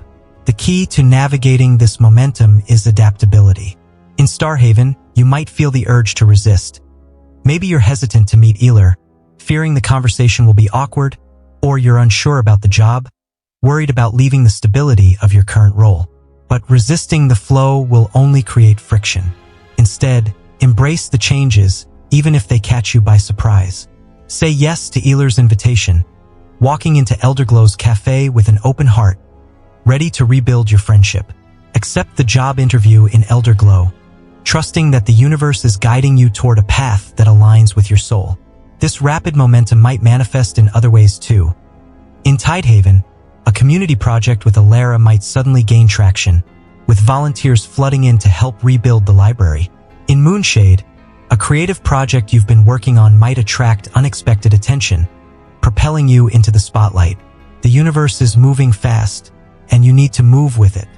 The key to navigating this momentum is adaptability. In Starhaven, you might feel the urge to resist. Maybe you're hesitant to meet Eler, fearing the conversation will be awkward, or you're unsure about the job, worried about leaving the stability of your current role. But resisting the flow will only create friction. Instead, embrace the changes, even if they catch you by surprise. Say yes to Eler's invitation, walking into Elderglow's cafe with an open heart, ready to rebuild your friendship. Accept the job interview in Elderglow, trusting that the universe is guiding you toward a path that aligns with your soul. This rapid momentum might manifest in other ways too. In Tidehaven, a community project with Alara might suddenly gain traction, with volunteers flooding in to help rebuild the library. In Moonshade, a creative project you've been working on might attract unexpected attention, propelling you into the spotlight. The universe is moving fast, and you need to move with it.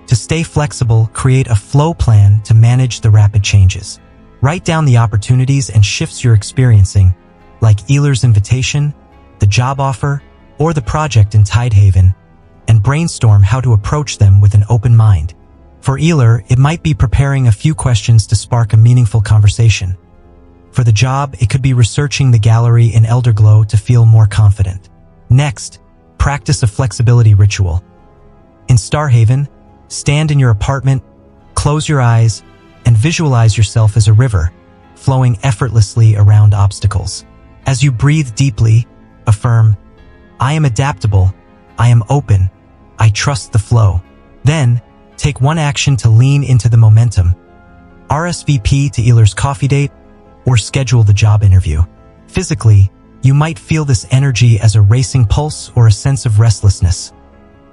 To stay flexible, create a flow plan to manage the rapid changes. Write down the opportunities and shifts you're experiencing, like Eler's invitation, the job offer, or the project in Tidehaven, and brainstorm how to approach them with an open mind. For Eler, it might be preparing a few questions to spark a meaningful conversation. For the job, it could be researching the gallery in Elderglow to feel more confident. Next, practice a flexibility ritual. In Starhaven, stand in your apartment, close your eyes, and visualize yourself as a river, flowing effortlessly around obstacles. As you breathe deeply, affirm, "I am adaptable, I am open, I trust the flow." Then, take one action to lean into the momentum. RSVP to Eler's coffee date, or schedule the job interview. Physically, you might feel this energy as a racing pulse or a sense of restlessness.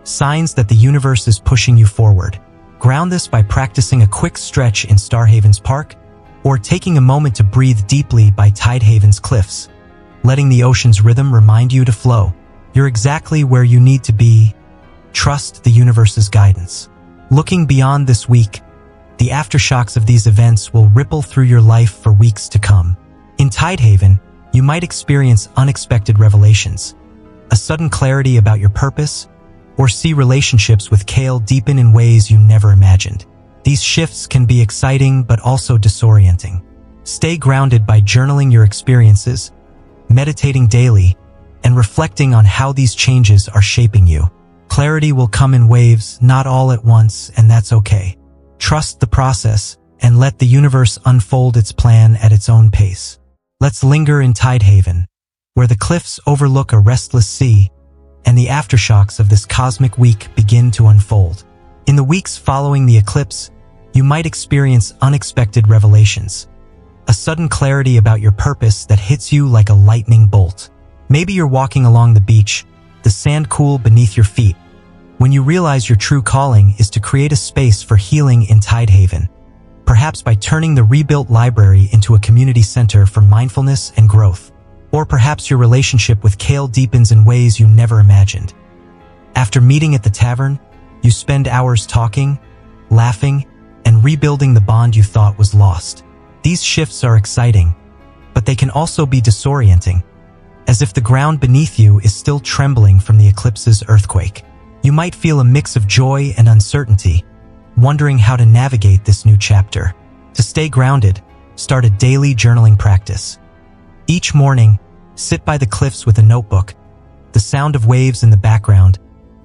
Signs that the universe is pushing you forward. Ground this by practicing a quick stretch in Starhaven's park, or taking a moment to breathe deeply by Tidehaven's cliffs. Letting the ocean's rhythm remind you to flow. You're exactly where you need to be. Trust the universe's guidance. Looking beyond this week, the aftershocks of these events will ripple through your life for weeks to come. In Tidehaven, you might experience unexpected revelations, a sudden clarity about your purpose, or see relationships with Kale deepen in ways you never imagined. These shifts can be exciting but also disorienting. Stay grounded by journaling your experiences, meditating daily, and reflecting on how these changes are shaping you. Clarity will come in waves, not all at once, and that's okay. Trust the process and let the universe unfold its plan at its own pace. Let's linger in Tidehaven, where the cliffs overlook a restless sea, and the aftershocks of this cosmic week begin to unfold. In the weeks following the eclipse, you might experience unexpected revelations, a sudden clarity about your purpose that hits you like a lightning bolt. Maybe you're walking along the beach, the sand cool beneath your feet, when you realize your true calling is to create a space for healing in Tidehaven, perhaps by turning the rebuilt library into a community center for mindfulness and growth. Or perhaps your relationship with Kale deepens in ways you never imagined. After meeting at the tavern, you spend hours talking, laughing, and rebuilding the bond you thought was lost. These shifts are exciting, but they can also be disorienting, as if the ground beneath you is still trembling from the eclipse's earthquake. You might feel a mix of joy and uncertainty, wondering how to navigate this new chapter. To stay grounded, start a daily journaling practice. Each morning, sit by the cliffs with a notebook, the sound of waves in the background,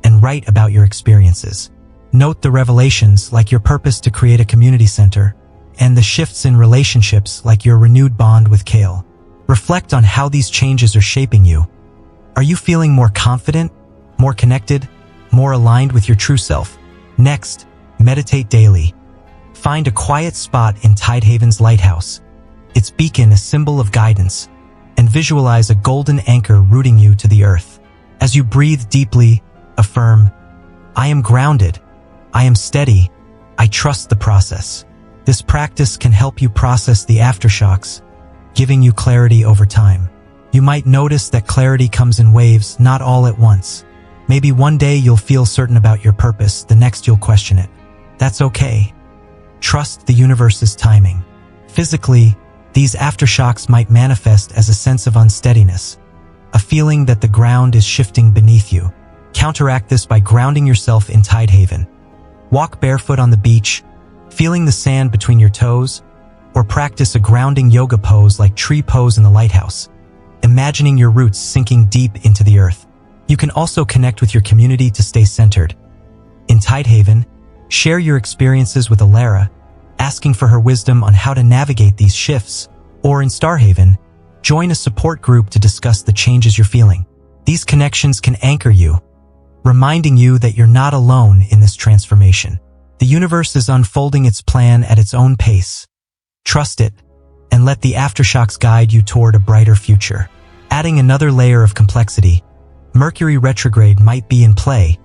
and write about your experiences. Note the revelations, like your purpose to create a community center, and the shifts in relationships, like your renewed bond with Kale. Reflect on how these changes are shaping you. Are you feeling more confident, more connected, more aligned with your true self? Next, meditate daily. Find a quiet spot in Tidehaven's lighthouse, its beacon a symbol of guidance, and visualize a golden anchor rooting you to the earth. As you breathe deeply, affirm, "I am grounded, I am steady, I trust the process." This practice can help you process the aftershocks, giving you clarity over time. You might notice that clarity comes in waves, not all at once. Maybe one day you'll feel certain about your purpose, the next you'll question it. That's okay. Trust the universe's timing. Physically, These aftershocks might manifest as a sense of unsteadiness, a feeling that the ground is shifting beneath you. Counteract this by grounding yourself in Tide Haven. Walk barefoot on the beach, feeling the sand between your toes, or practice a grounding yoga pose like tree pose in the lighthouse, imagining your roots sinking deep into the earth. You can also connect with your community to stay centered. In Tide Haven, share your experiences with Alara, asking for her wisdom on how to navigate these shifts, or in Starhaven, join a support group to discuss the changes you're feeling. These connections can anchor you, reminding you that you're not alone in this transformation. The universe is unfolding its plan at its own pace. Trust it, and let the aftershocks guide you toward a brighter future. Adding another layer of complexity, Mercury retrograde might be in play,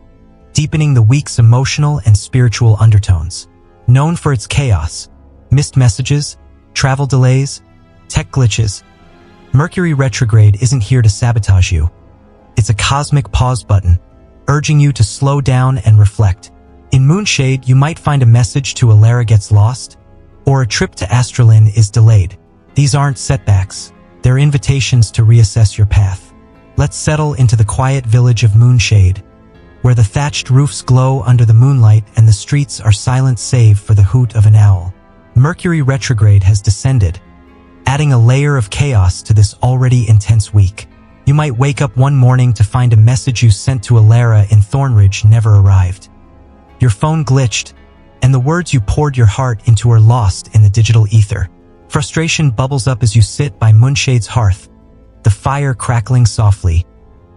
deepening the week's emotional and spiritual undertones. Known for its chaos, missed messages, travel delays, tech glitches, Mercury retrograde isn't here to sabotage you. It's a cosmic pause button, urging you to slow down and reflect. In Moonshade, you might find a message to Alara gets lost, or a trip to Astralin is delayed. These aren't setbacks, they're invitations to reassess your path. Let's settle into the quiet village of Moonshade, where the thatched roofs glow under the moonlight and the streets are silent save for the hoot of an owl. Mercury retrograde has descended, adding a layer of chaos to this already intense week. You might wake up one morning to find a message you sent to Alara in Thornridge never arrived. Your phone glitched, and the words you poured your heart into are lost in the digital ether. Frustration bubbles up as you sit by Moonshade's hearth, the fire crackling softly,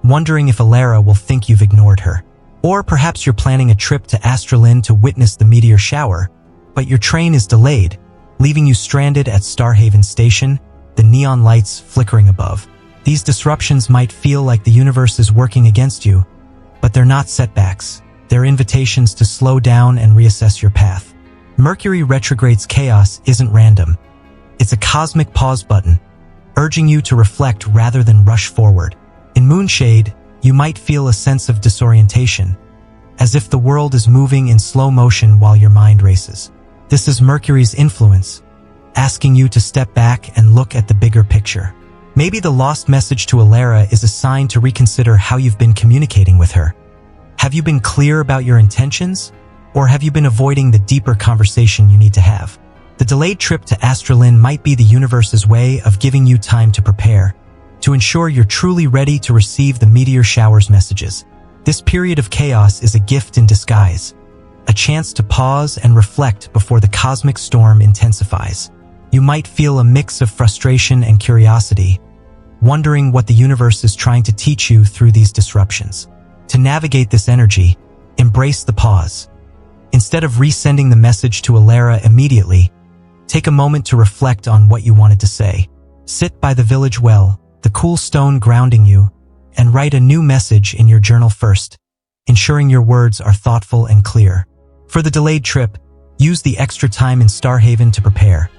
wondering if Alara will think you've ignored her. Or perhaps you're planning a trip to Astralin to witness the meteor shower, but your train is delayed, leaving you stranded at Starhaven Station, the neon lights flickering above. These disruptions might feel like the universe is working against you, but they're not setbacks. They're invitations to slow down and reassess your path. Mercury retrograde's chaos isn't random. It's a cosmic pause button, urging you to reflect rather than rush forward. In Moonshade, you might feel a sense of disorientation, as if the world is moving in slow motion while your mind races. This is Mercury's influence, asking you to step back and look at the bigger picture. Maybe the lost message to Alara is a sign to reconsider how you've been communicating with her. Have you been clear about your intentions, or have you been avoiding the deeper conversation you need to have? The delayed trip to Astralin might be the universe's way of giving you time to prepare, to ensure you're truly ready to receive the meteor shower's messages. This period of chaos is a gift in disguise, a chance to pause and reflect before the cosmic storm intensifies. You might feel a mix of frustration and curiosity, wondering what the universe is trying to teach you through these disruptions. To navigate this energy, embrace the pause. Instead of resending the message to Alara immediately, take a moment to reflect on what you wanted to say. Sit by the village well, the cool stone grounding you, and write a new message in your journal first, ensuring your words are thoughtful and clear. For the delayed trip, use the extra time in Starhaven to prepare.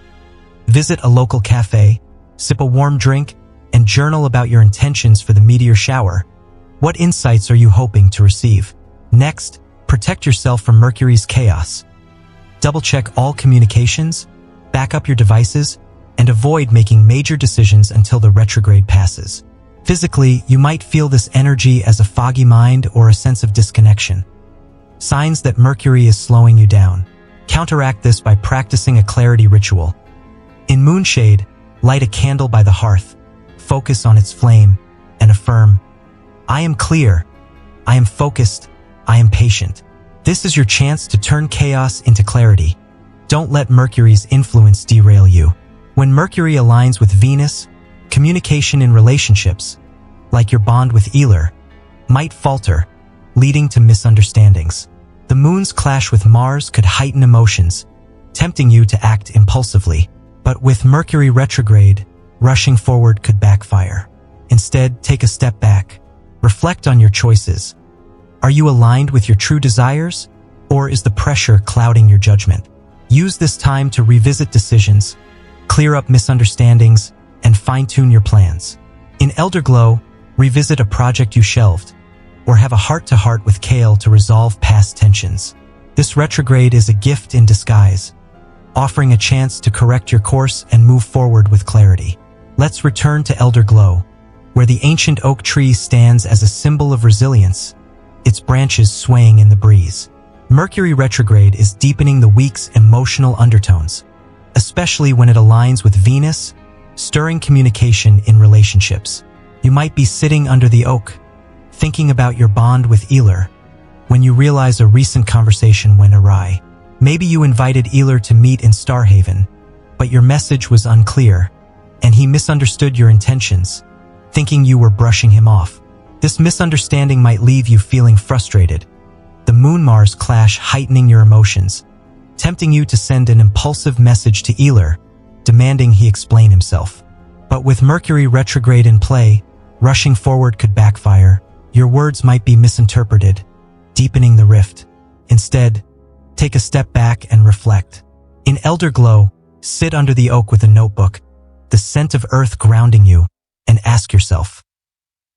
Visit a local cafe, sip a warm drink, and journal about your intentions for the meteor shower. What insights are you hoping to receive? Next, protect yourself from Mercury's chaos. Double-check all communications, back up your devices, and avoid making major decisions until the retrograde passes. Physically, you might feel this energy as a foggy mind or a sense of disconnection. Signs that Mercury is slowing you down. Counteract this by practicing a clarity ritual. In Moonshade, light a candle by the hearth, focus on its flame, and affirm, "I am clear, I am focused, I am patient." This is your chance to turn chaos into clarity. Don't let Mercury's influence derail you. When Mercury aligns with Venus, communication in relationships, like your bond with Eler, might falter, leading to misunderstandings. The moon's clash with Mars could heighten emotions, tempting you to act impulsively. But with Mercury retrograde, rushing forward could backfire. Instead, take a step back. Reflect on your choices. Are you aligned with your true desires, or is the pressure clouding your judgment? Use this time to revisit decisions, clear up misunderstandings, and fine-tune your plans. In Elderglow, revisit a project you shelved, or have a heart-to-heart with Kale to resolve past tensions. This retrograde is a gift in disguise, offering a chance to correct your course and move forward with clarity. Let's return to Elder Glow, where the ancient oak tree stands as a symbol of resilience, its branches swaying in the breeze. Mercury retrograde is deepening the week's emotional undertones, especially when it aligns with Venus, stirring communication in relationships. You might be sitting under the oak, thinking about your bond with Eler, when you realize a recent conversation went awry. Maybe you invited Eler to meet in Starhaven, but your message was unclear, and he misunderstood your intentions, thinking you were brushing him off. This misunderstanding might leave you feeling frustrated, the Moon-Mars clash heightening your emotions, tempting you to send an impulsive message to Eler, demanding he explain himself. But with Mercury retrograde in play, rushing forward could backfire. Your words might be misinterpreted, deepening the rift. Instead, take a step back and reflect. In Elder Glow, sit under the oak with a notebook, the scent of earth grounding you, and ask yourself,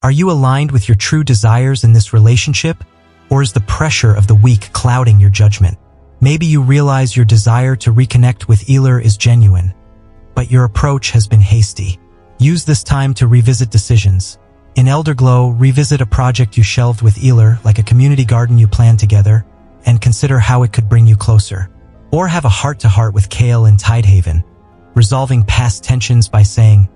are you aligned with your true desires in this relationship, or is the pressure of the week clouding your judgment? Maybe you realize your desire to reconnect with Eler is genuine, but your approach has been hasty. Use this time to revisit decisions. In Elder Glow, revisit a project you shelved with Eler, like a community garden you planned together, and consider how it could bring you closer. Or have a heart-to-heart with Kale in Tidehaven, resolving past tensions by saying,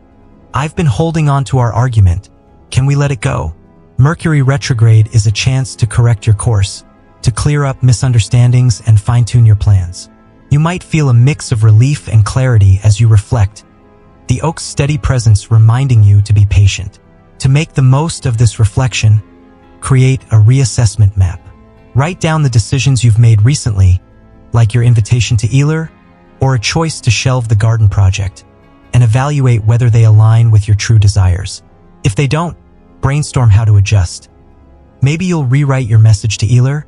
I've been holding on to our argument. Can we let it go? Mercury retrograde is a chance to correct your course, to clear up misunderstandings and fine-tune your plans. You might feel a mix of relief and clarity as you reflect, the oak's steady presence reminding you to be patient. To make the most of this reflection, create a reassessment map. Write down the decisions you've made recently, like your invitation to Eler, or a choice to shelve the garden project, and evaluate whether they align with your true desires. If they don't, brainstorm how to adjust. Maybe you'll rewrite your message to Eler,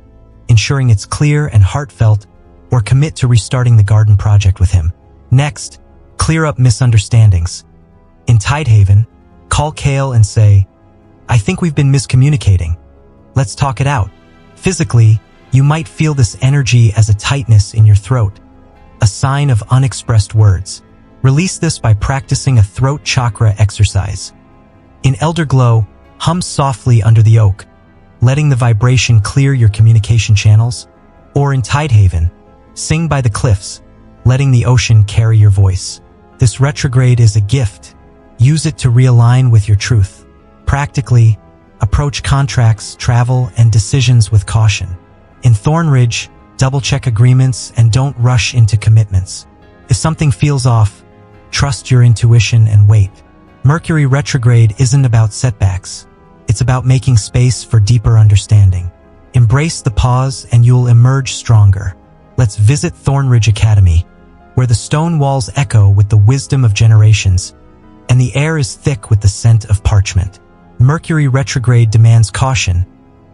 ensuring it's clear and heartfelt, or commit to restarting the garden project with him. Next, clear up misunderstandings. In Tidehaven, call Kale and say, I think we've been miscommunicating. Let's talk it out. Physically, you might feel this energy as a tightness in your throat, a sign of unexpressed words. Release this by practicing a throat chakra exercise. In Elder Glow, hum softly under the oak, letting the vibration clear your communication channels. Or in Tidehaven, sing by the cliffs, letting the ocean carry your voice. This retrograde is a gift. Use it to realign with your truth. Practically, approach contracts, travel, and decisions with caution. In Thornridge, double-check agreements and don't rush into commitments. If something feels off, trust your intuition and wait. Mercury retrograde isn't about setbacks. It's about making space for deeper understanding. Embrace the pause and you'll emerge stronger. Let's visit Thornridge Academy, where the stone walls echo with the wisdom of generations, and the air is thick with the scent of parchment. Mercury retrograde demands caution,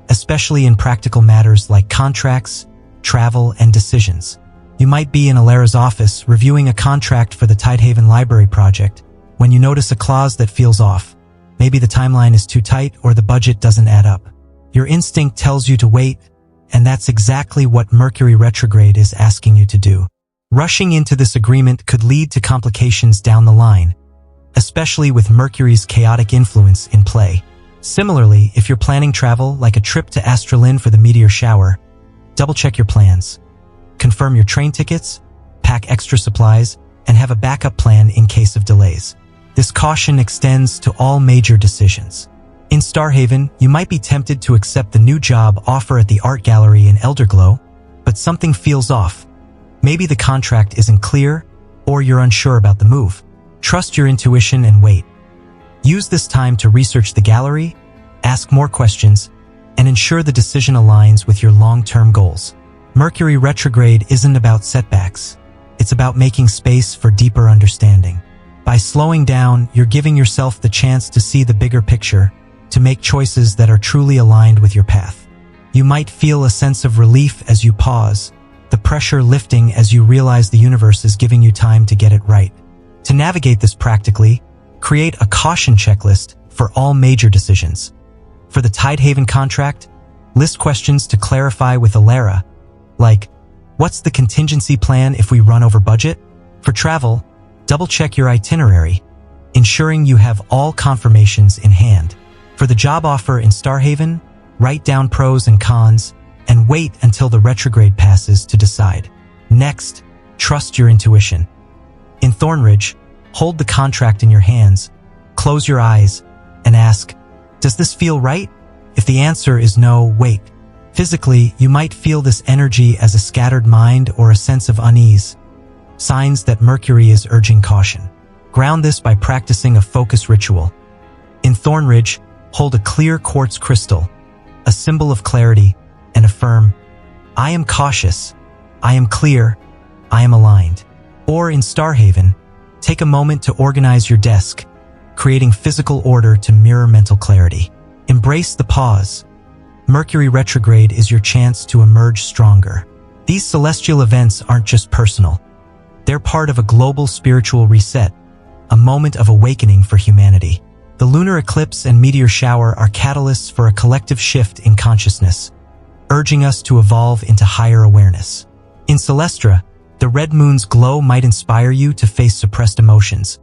especially in practical matters like contracts, travel, and decisions. You might be in Alara's office reviewing a contract for the Tidehaven Library project when you notice a clause that feels off. Maybe the timeline is too tight or the budget doesn't add up. Your instinct tells you to wait, and that's exactly what Mercury retrograde is asking you to do. Rushing into this agreement could lead to complications down the line, especially with Mercury's chaotic influence in play. Similarly, if you're planning travel, like a trip to Astralin for the meteor shower, double-check your plans. Confirm your train tickets, pack extra supplies, and have a backup plan in case of delays. This caution extends to all major decisions. In Starhaven, you might be tempted to accept the new job offer at the art gallery in Elder Glow, but something feels off. Maybe the contract isn't clear, or you're unsure about the move. Trust your intuition and wait. Use this time to research the gallery, ask more questions, and ensure the decision aligns with your long-term goals. Mercury retrograde isn't about setbacks. It's about making space for deeper understanding. By slowing down, you're giving yourself the chance to see the bigger picture, to make choices that are truly aligned with your path. You might feel a sense of relief as you pause, the pressure lifting as you realize the universe is giving you time to get it right. To navigate this practically, create a caution checklist for all major decisions. For the Tidehaven contract, list questions to clarify with Alara, like, What's the contingency plan if we run over budget? For travel, double-check your itinerary, ensuring you have all confirmations in hand. For the job offer in Starhaven, write down pros and cons, and wait until the retrograde passes to decide. Next, trust your intuition. In Thornridge, hold the contract in your hands, close your eyes, and ask, does this feel right? If the answer is no, wait. Physically, you might feel this energy as a scattered mind or a sense of unease, signs that Mercury is urging caution. Ground this by practicing a focus ritual. In Thornridge, hold a clear quartz crystal, a symbol of clarity, and affirm, I am cautious, I am clear, I am aligned. Or in Starhaven, take a moment to organize your desk, creating physical order to mirror mental clarity. Embrace the pause. Mercury retrograde is your chance to emerge stronger. These celestial events aren't just personal. They're part of a global spiritual reset, a moment of awakening for humanity. The lunar eclipse and meteor shower are catalysts for a collective shift in consciousness, urging us to evolve into higher awareness. In Celestra, the red moon's glow might inspire you to face suppressed emotions,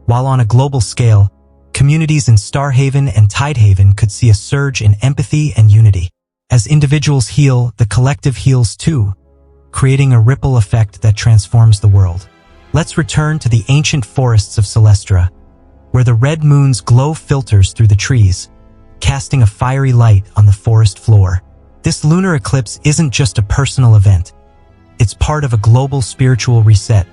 while on a global scale, communities in Starhaven and Tidehaven could see a surge in empathy and unity. As individuals heal, the collective heals too, creating a ripple effect that transforms the world. Let's return to the ancient forests of Celestra, where the red moon's glow filters through the trees, casting a fiery light on the forest floor. This lunar eclipse isn't just a personal event. It's part of a global spiritual reset,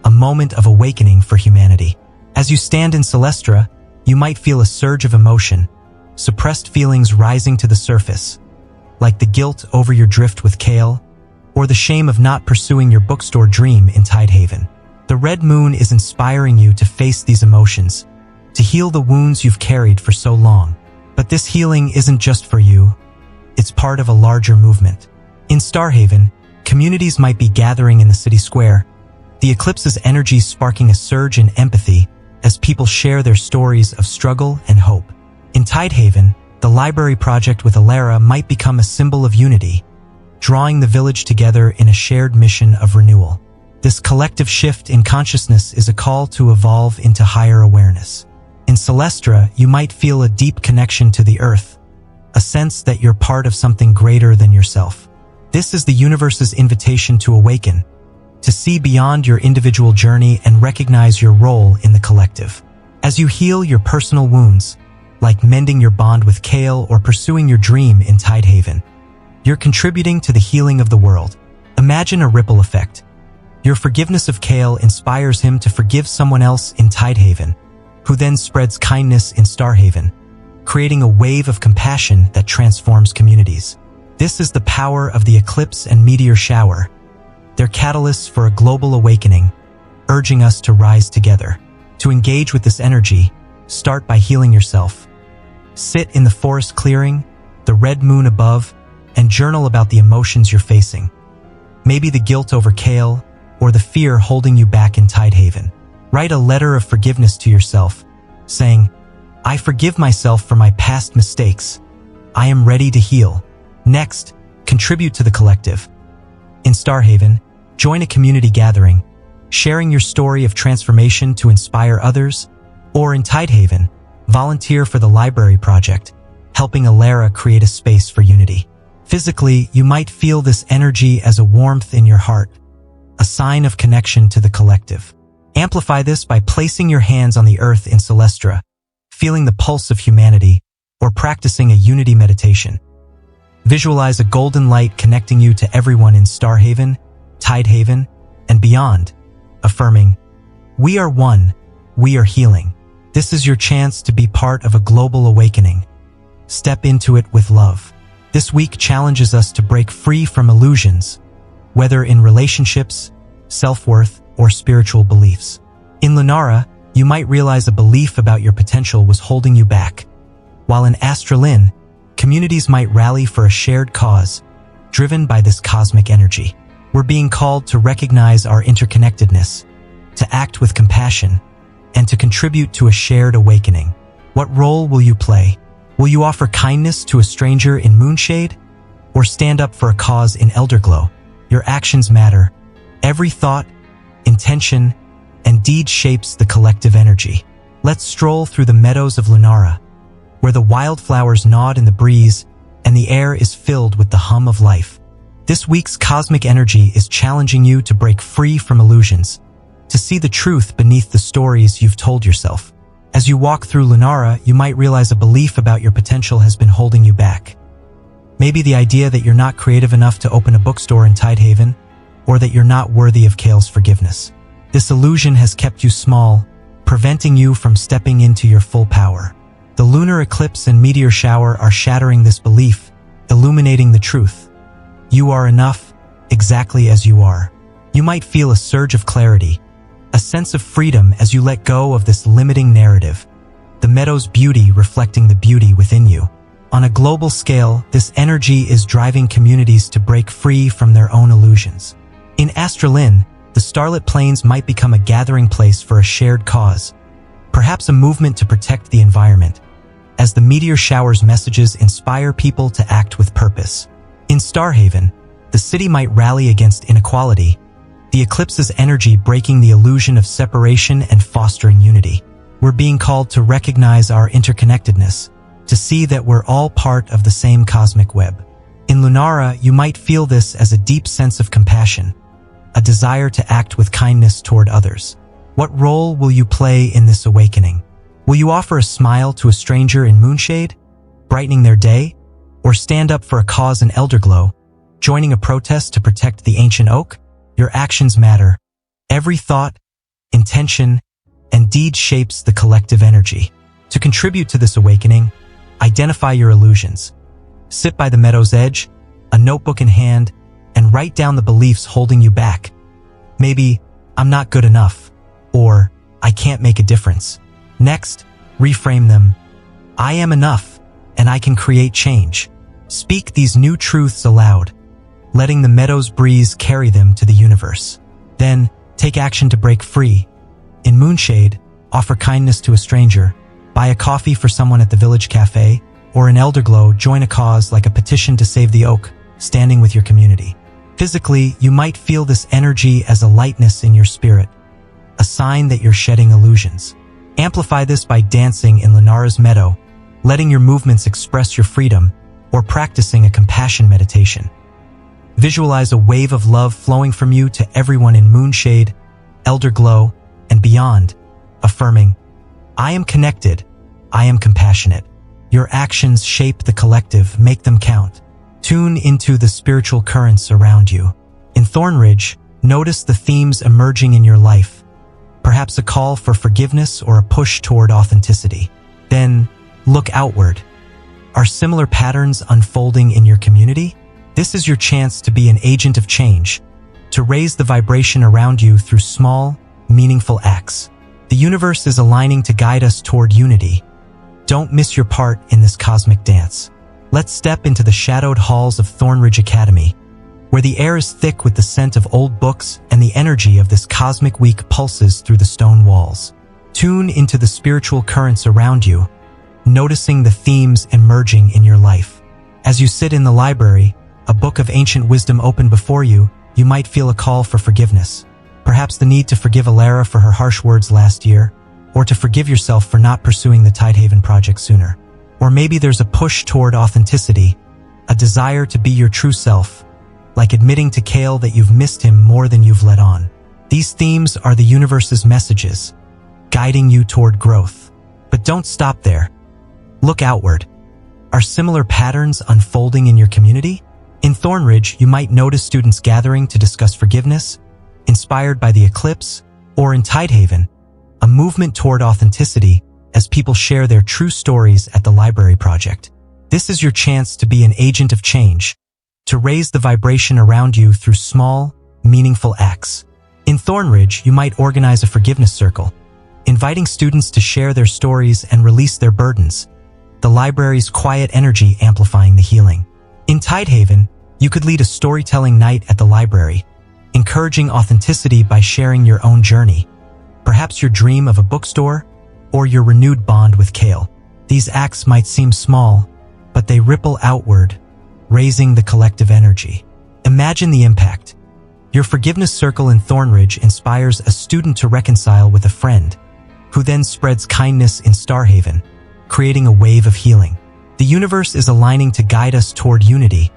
a moment of awakening for humanity. As you stand in Celestra, you might feel a surge of emotion, suppressed feelings rising to the surface, like the guilt over your drift with Kale, or the shame of not pursuing your bookstore dream in Tidehaven. The red moon is inspiring you to face these emotions, to heal the wounds you've carried for so long. But this healing isn't just for you. It's part of a larger movement. In Starhaven, communities might be gathering in the city square, the eclipse's energy sparking a surge in empathy as people share their stories of struggle and hope. In Tidehaven, the library project with Alara might become a symbol of unity, drawing the village together in a shared mission of renewal. This collective shift in consciousness is a call to evolve into higher awareness. In Celestra, you might feel a deep connection to the earth, a sense that you're part of something greater than yourself. This is the universe's invitation to awaken, to see beyond your individual journey and recognize your role in the collective. As you heal your personal wounds, like mending your bond with Kale or pursuing your dream in Tidehaven, you're contributing to the healing of the world. Imagine a ripple effect. Your forgiveness of Kale inspires him to forgive someone else in Tidehaven, who then spreads kindness in Starhaven, creating a wave of compassion that transforms communities. This is the power of the eclipse and meteor shower. They're catalysts for a global awakening, urging us to rise together. To engage with this energy, start by healing yourself. Sit in the forest clearing, the red moon above, and journal about the emotions you're facing. Maybe the guilt over Kale, or the fear holding you back in Tidehaven. Write a letter of forgiveness to yourself, saying, I forgive myself for my past mistakes. I am ready to heal. Next, contribute to the collective. In Starhaven, join a community gathering, sharing your story of transformation to inspire others, or in Tidehaven, volunteer for the library project, helping Alara create a space for unity. Physically, you might feel this energy as a warmth in your heart, a sign of connection to the collective. Amplify this by placing your hands on the earth in Celestra, feeling the pulse of humanity, or practicing a unity meditation. Visualize a golden light connecting you to everyone in Starhaven, Tidehaven, and beyond, affirming, we are one, we are healing. This is your chance to be part of a global awakening. Step into it with love. This week challenges us to break free from illusions, whether in relationships, self-worth, or spiritual beliefs. In Lunara, you might realize a belief about your potential was holding you back, while in Astralin, communities might rally for a shared cause, driven by this cosmic energy. We're being called to recognize our interconnectedness, to act with compassion, and to contribute to a shared awakening. What role will you play? Will you offer kindness to a stranger in Moonshade, or stand up for a cause in Elderglow? Your actions matter. Every thought, intention, and deed shapes the collective energy. Let's stroll through the meadows of Lunara, where the wildflowers nod in the breeze and the air is filled with the hum of life. This week's cosmic energy is challenging you to break free from illusions, to see the truth beneath the stories you've told yourself. As you walk through Lunara, you might realize a belief about your potential has been holding you back. Maybe the idea that you're not creative enough to open a bookstore in Tidehaven, or that you're not worthy of Kale's forgiveness. This illusion has kept you small, preventing you from stepping into your full power. The lunar eclipse and meteor shower are shattering this belief, illuminating the truth. You are enough, exactly as you are. You might feel a surge of clarity, a sense of freedom as you let go of this limiting narrative, the meadow's beauty reflecting the beauty within you. On a global scale, this energy is driving communities to break free from their own illusions. In Astralin, the starlit plains might become a gathering place for a shared cause, perhaps a movement to protect the environment, as the meteor shower's messages inspire people to act with purpose. In Starhaven, the city might rally against inequality, the eclipse's energy breaking the illusion of separation and fostering unity. We're being called to recognize our interconnectedness, to see that we're all part of the same cosmic web. In Lunara, you might feel this as a deep sense of compassion, a desire to act with kindness toward others. What role will you play in this awakening? Will you offer a smile to a stranger in Moonshade, brightening their day? Or stand up for a cause in Elderglow, joining a protest to protect the ancient oak? Your actions matter. Every thought, intention, and deed shapes the collective energy. To contribute to this awakening, identify your illusions. Sit by the meadow's edge, a notebook in hand, and write down the beliefs holding you back. Maybe, I'm not good enough, or I can't make a difference. Next, reframe them. I am enough, and I can create change. Speak these new truths aloud, letting the meadow's breeze carry them to the universe. Then, take action to break free. In Moonshade, offer kindness to a stranger, buy a coffee for someone at the village cafe, or in Elderglow, join a cause like a petition to save the oak, standing with your community. Physically, you might feel this energy as a lightness in your spirit, a sign that you're shedding illusions. Amplify this by dancing in Lunara's meadow, letting your movements express your freedom, or practicing a compassion meditation. Visualize a wave of love flowing from you to everyone in Moonshade, Elderglow, and beyond, affirming, I am connected, I am compassionate. Your actions shape the collective, make them count. Tune into the spiritual currents around you. In Thornridge, notice the themes emerging in your life, perhaps a call for forgiveness or a push toward authenticity. Then, look outward. Are similar patterns unfolding in your community? This is your chance to be an agent of change, to raise the vibration around you through small, meaningful acts. The universe is aligning to guide us toward unity. Don't miss your part in this cosmic dance. Let's step into the shadowed halls of Thornridge Academy, where the air is thick with the scent of old books and the energy of this cosmic week pulses through the stone walls. Tune into the spiritual currents around you, noticing the themes emerging in your life. As you sit in the library, a book of ancient wisdom open before you, you might feel a call for forgiveness. Perhaps the need to forgive Alara for her harsh words last year, or to forgive yourself for not pursuing the Tidehaven project sooner. Or maybe there's a push toward authenticity, a desire to be your true self, like admitting to Kale that you've missed him more than you've let on. These themes are the universe's messages, guiding you toward growth. But don't stop there. Look outward. Are similar patterns unfolding in your community? In Thornridge, you might notice students gathering to discuss forgiveness, inspired by the eclipse, or in Tidehaven, a movement toward authenticity as people share their true stories at the library project. This is your chance to be an agent of change, to raise the vibration around you through small, meaningful acts. In Thornridge, you might organize a forgiveness circle, inviting students to share their stories and release their burdens, the library's quiet energy amplifying the healing. In Tidehaven, you could lead a storytelling night at the library, encouraging authenticity by sharing your own journey, perhaps your dream of a bookstore or your renewed bond with Kale. These acts might seem small, but they ripple outward, raising the collective energy. Imagine the impact. Your forgiveness circle in Thornridge inspires a student to reconcile with a friend, who then spreads kindness in Starhaven, creating a wave of healing. The universe is aligning to guide us toward unity,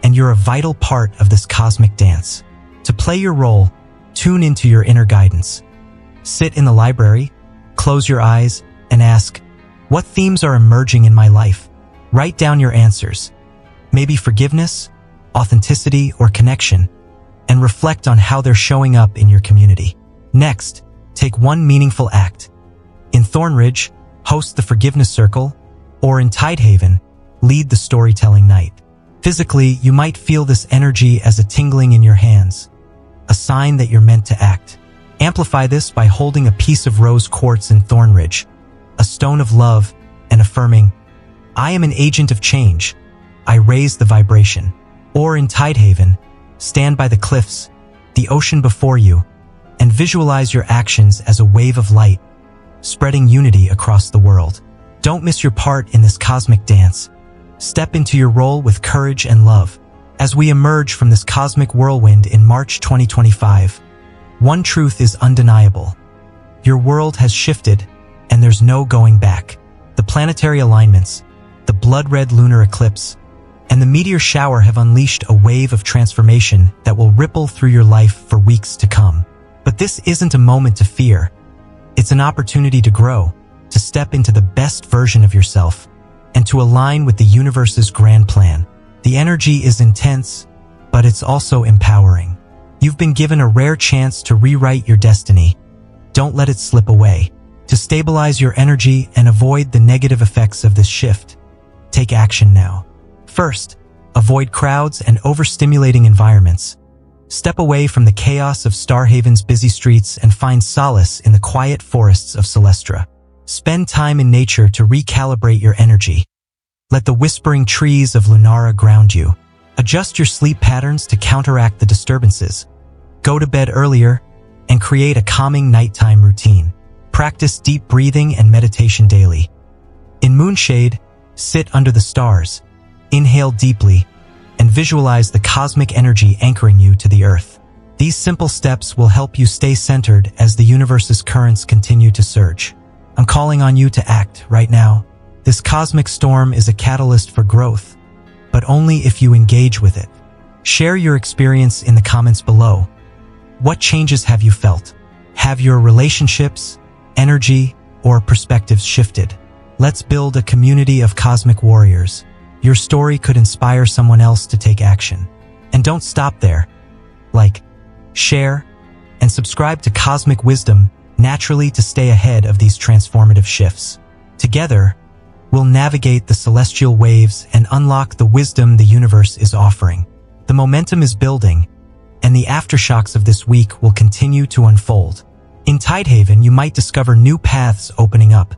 and you're a vital part of this cosmic dance. To play your role, tune into your inner guidance. Sit in the library, close your eyes, and ask, what themes are emerging in my life? Write down your answers. Maybe forgiveness, authenticity, or connection, and reflect on how they're showing up in your community. Next, take one meaningful act. In Thornridge, host the forgiveness circle, or in Tidehaven, lead the storytelling night. Physically, you might feel this energy as a tingling in your hands, a sign that you're meant to act. Amplify this by holding a piece of rose quartz in Thornridge, a stone of love, and affirming, I am an agent of change. I raise the vibration. Or in Tidehaven, stand by the cliffs, the ocean before you, and visualize your actions as a wave of light, spreading unity across the world. Don't miss your part in this cosmic dance. Step into your role with courage and love. As we emerge from this cosmic whirlwind in March 2025, one truth is undeniable. Your world has shifted, and there's no going back. The planetary alignments, the blood-red lunar eclipse, and the meteor shower have unleashed a wave of transformation that will ripple through your life for weeks to come. But this isn't a moment to fear. It's an opportunity to grow, to step into the best version of yourself, and to align with the universe's grand plan. The energy is intense, but it's also empowering. You've been given a rare chance to rewrite your destiny. Don't let it slip away. To stabilize your energy and avoid the negative effects of this shift, take action now. First, avoid crowds and overstimulating environments. Step away from the chaos of Starhaven's busy streets and find solace in the quiet forests of Celestra. Spend time in nature to recalibrate your energy. Let the whispering trees of Lunara ground you. Adjust your sleep patterns to counteract the disturbances. Go to bed earlier and create a calming nighttime routine. Practice deep breathing and meditation daily. In Moonshade, sit under the stars, inhale deeply, and visualize the cosmic energy anchoring you to the earth. These simple steps will help you stay centered as the universe's currents continue to surge. I'm calling on you to act right now. This cosmic storm is a catalyst for growth, but only if you engage with it. Share your experience in the comments below. What changes have you felt? Have your relationships, energy, or perspectives shifted? Let's build a community of cosmic warriors. Your story could inspire someone else to take action. And don't stop there. Like, share, and subscribe to Cosmic Wisdom naturally to stay ahead of these transformative shifts. Together, we'll navigate the celestial waves and unlock the wisdom the universe is offering. The momentum is building, and the aftershocks of this week will continue to unfold. In Tidehaven, you might discover new paths opening up.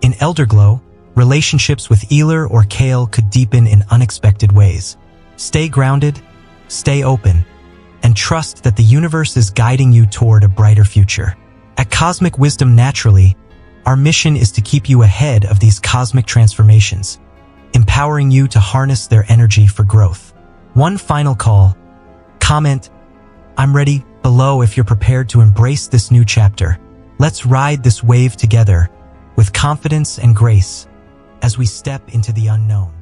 In Elderglow, relationships with Eeler or Kale could deepen in unexpected ways. Stay grounded, stay open, and trust that the universe is guiding you toward a brighter future. At Cosmic Wisdom Naturally, our mission is to keep you ahead of these cosmic transformations, empowering you to harness their energy for growth. One final call. Comment, I'm ready, below if you're prepared to embrace this new chapter. Let's ride this wave together with confidence and grace as we step into the unknown.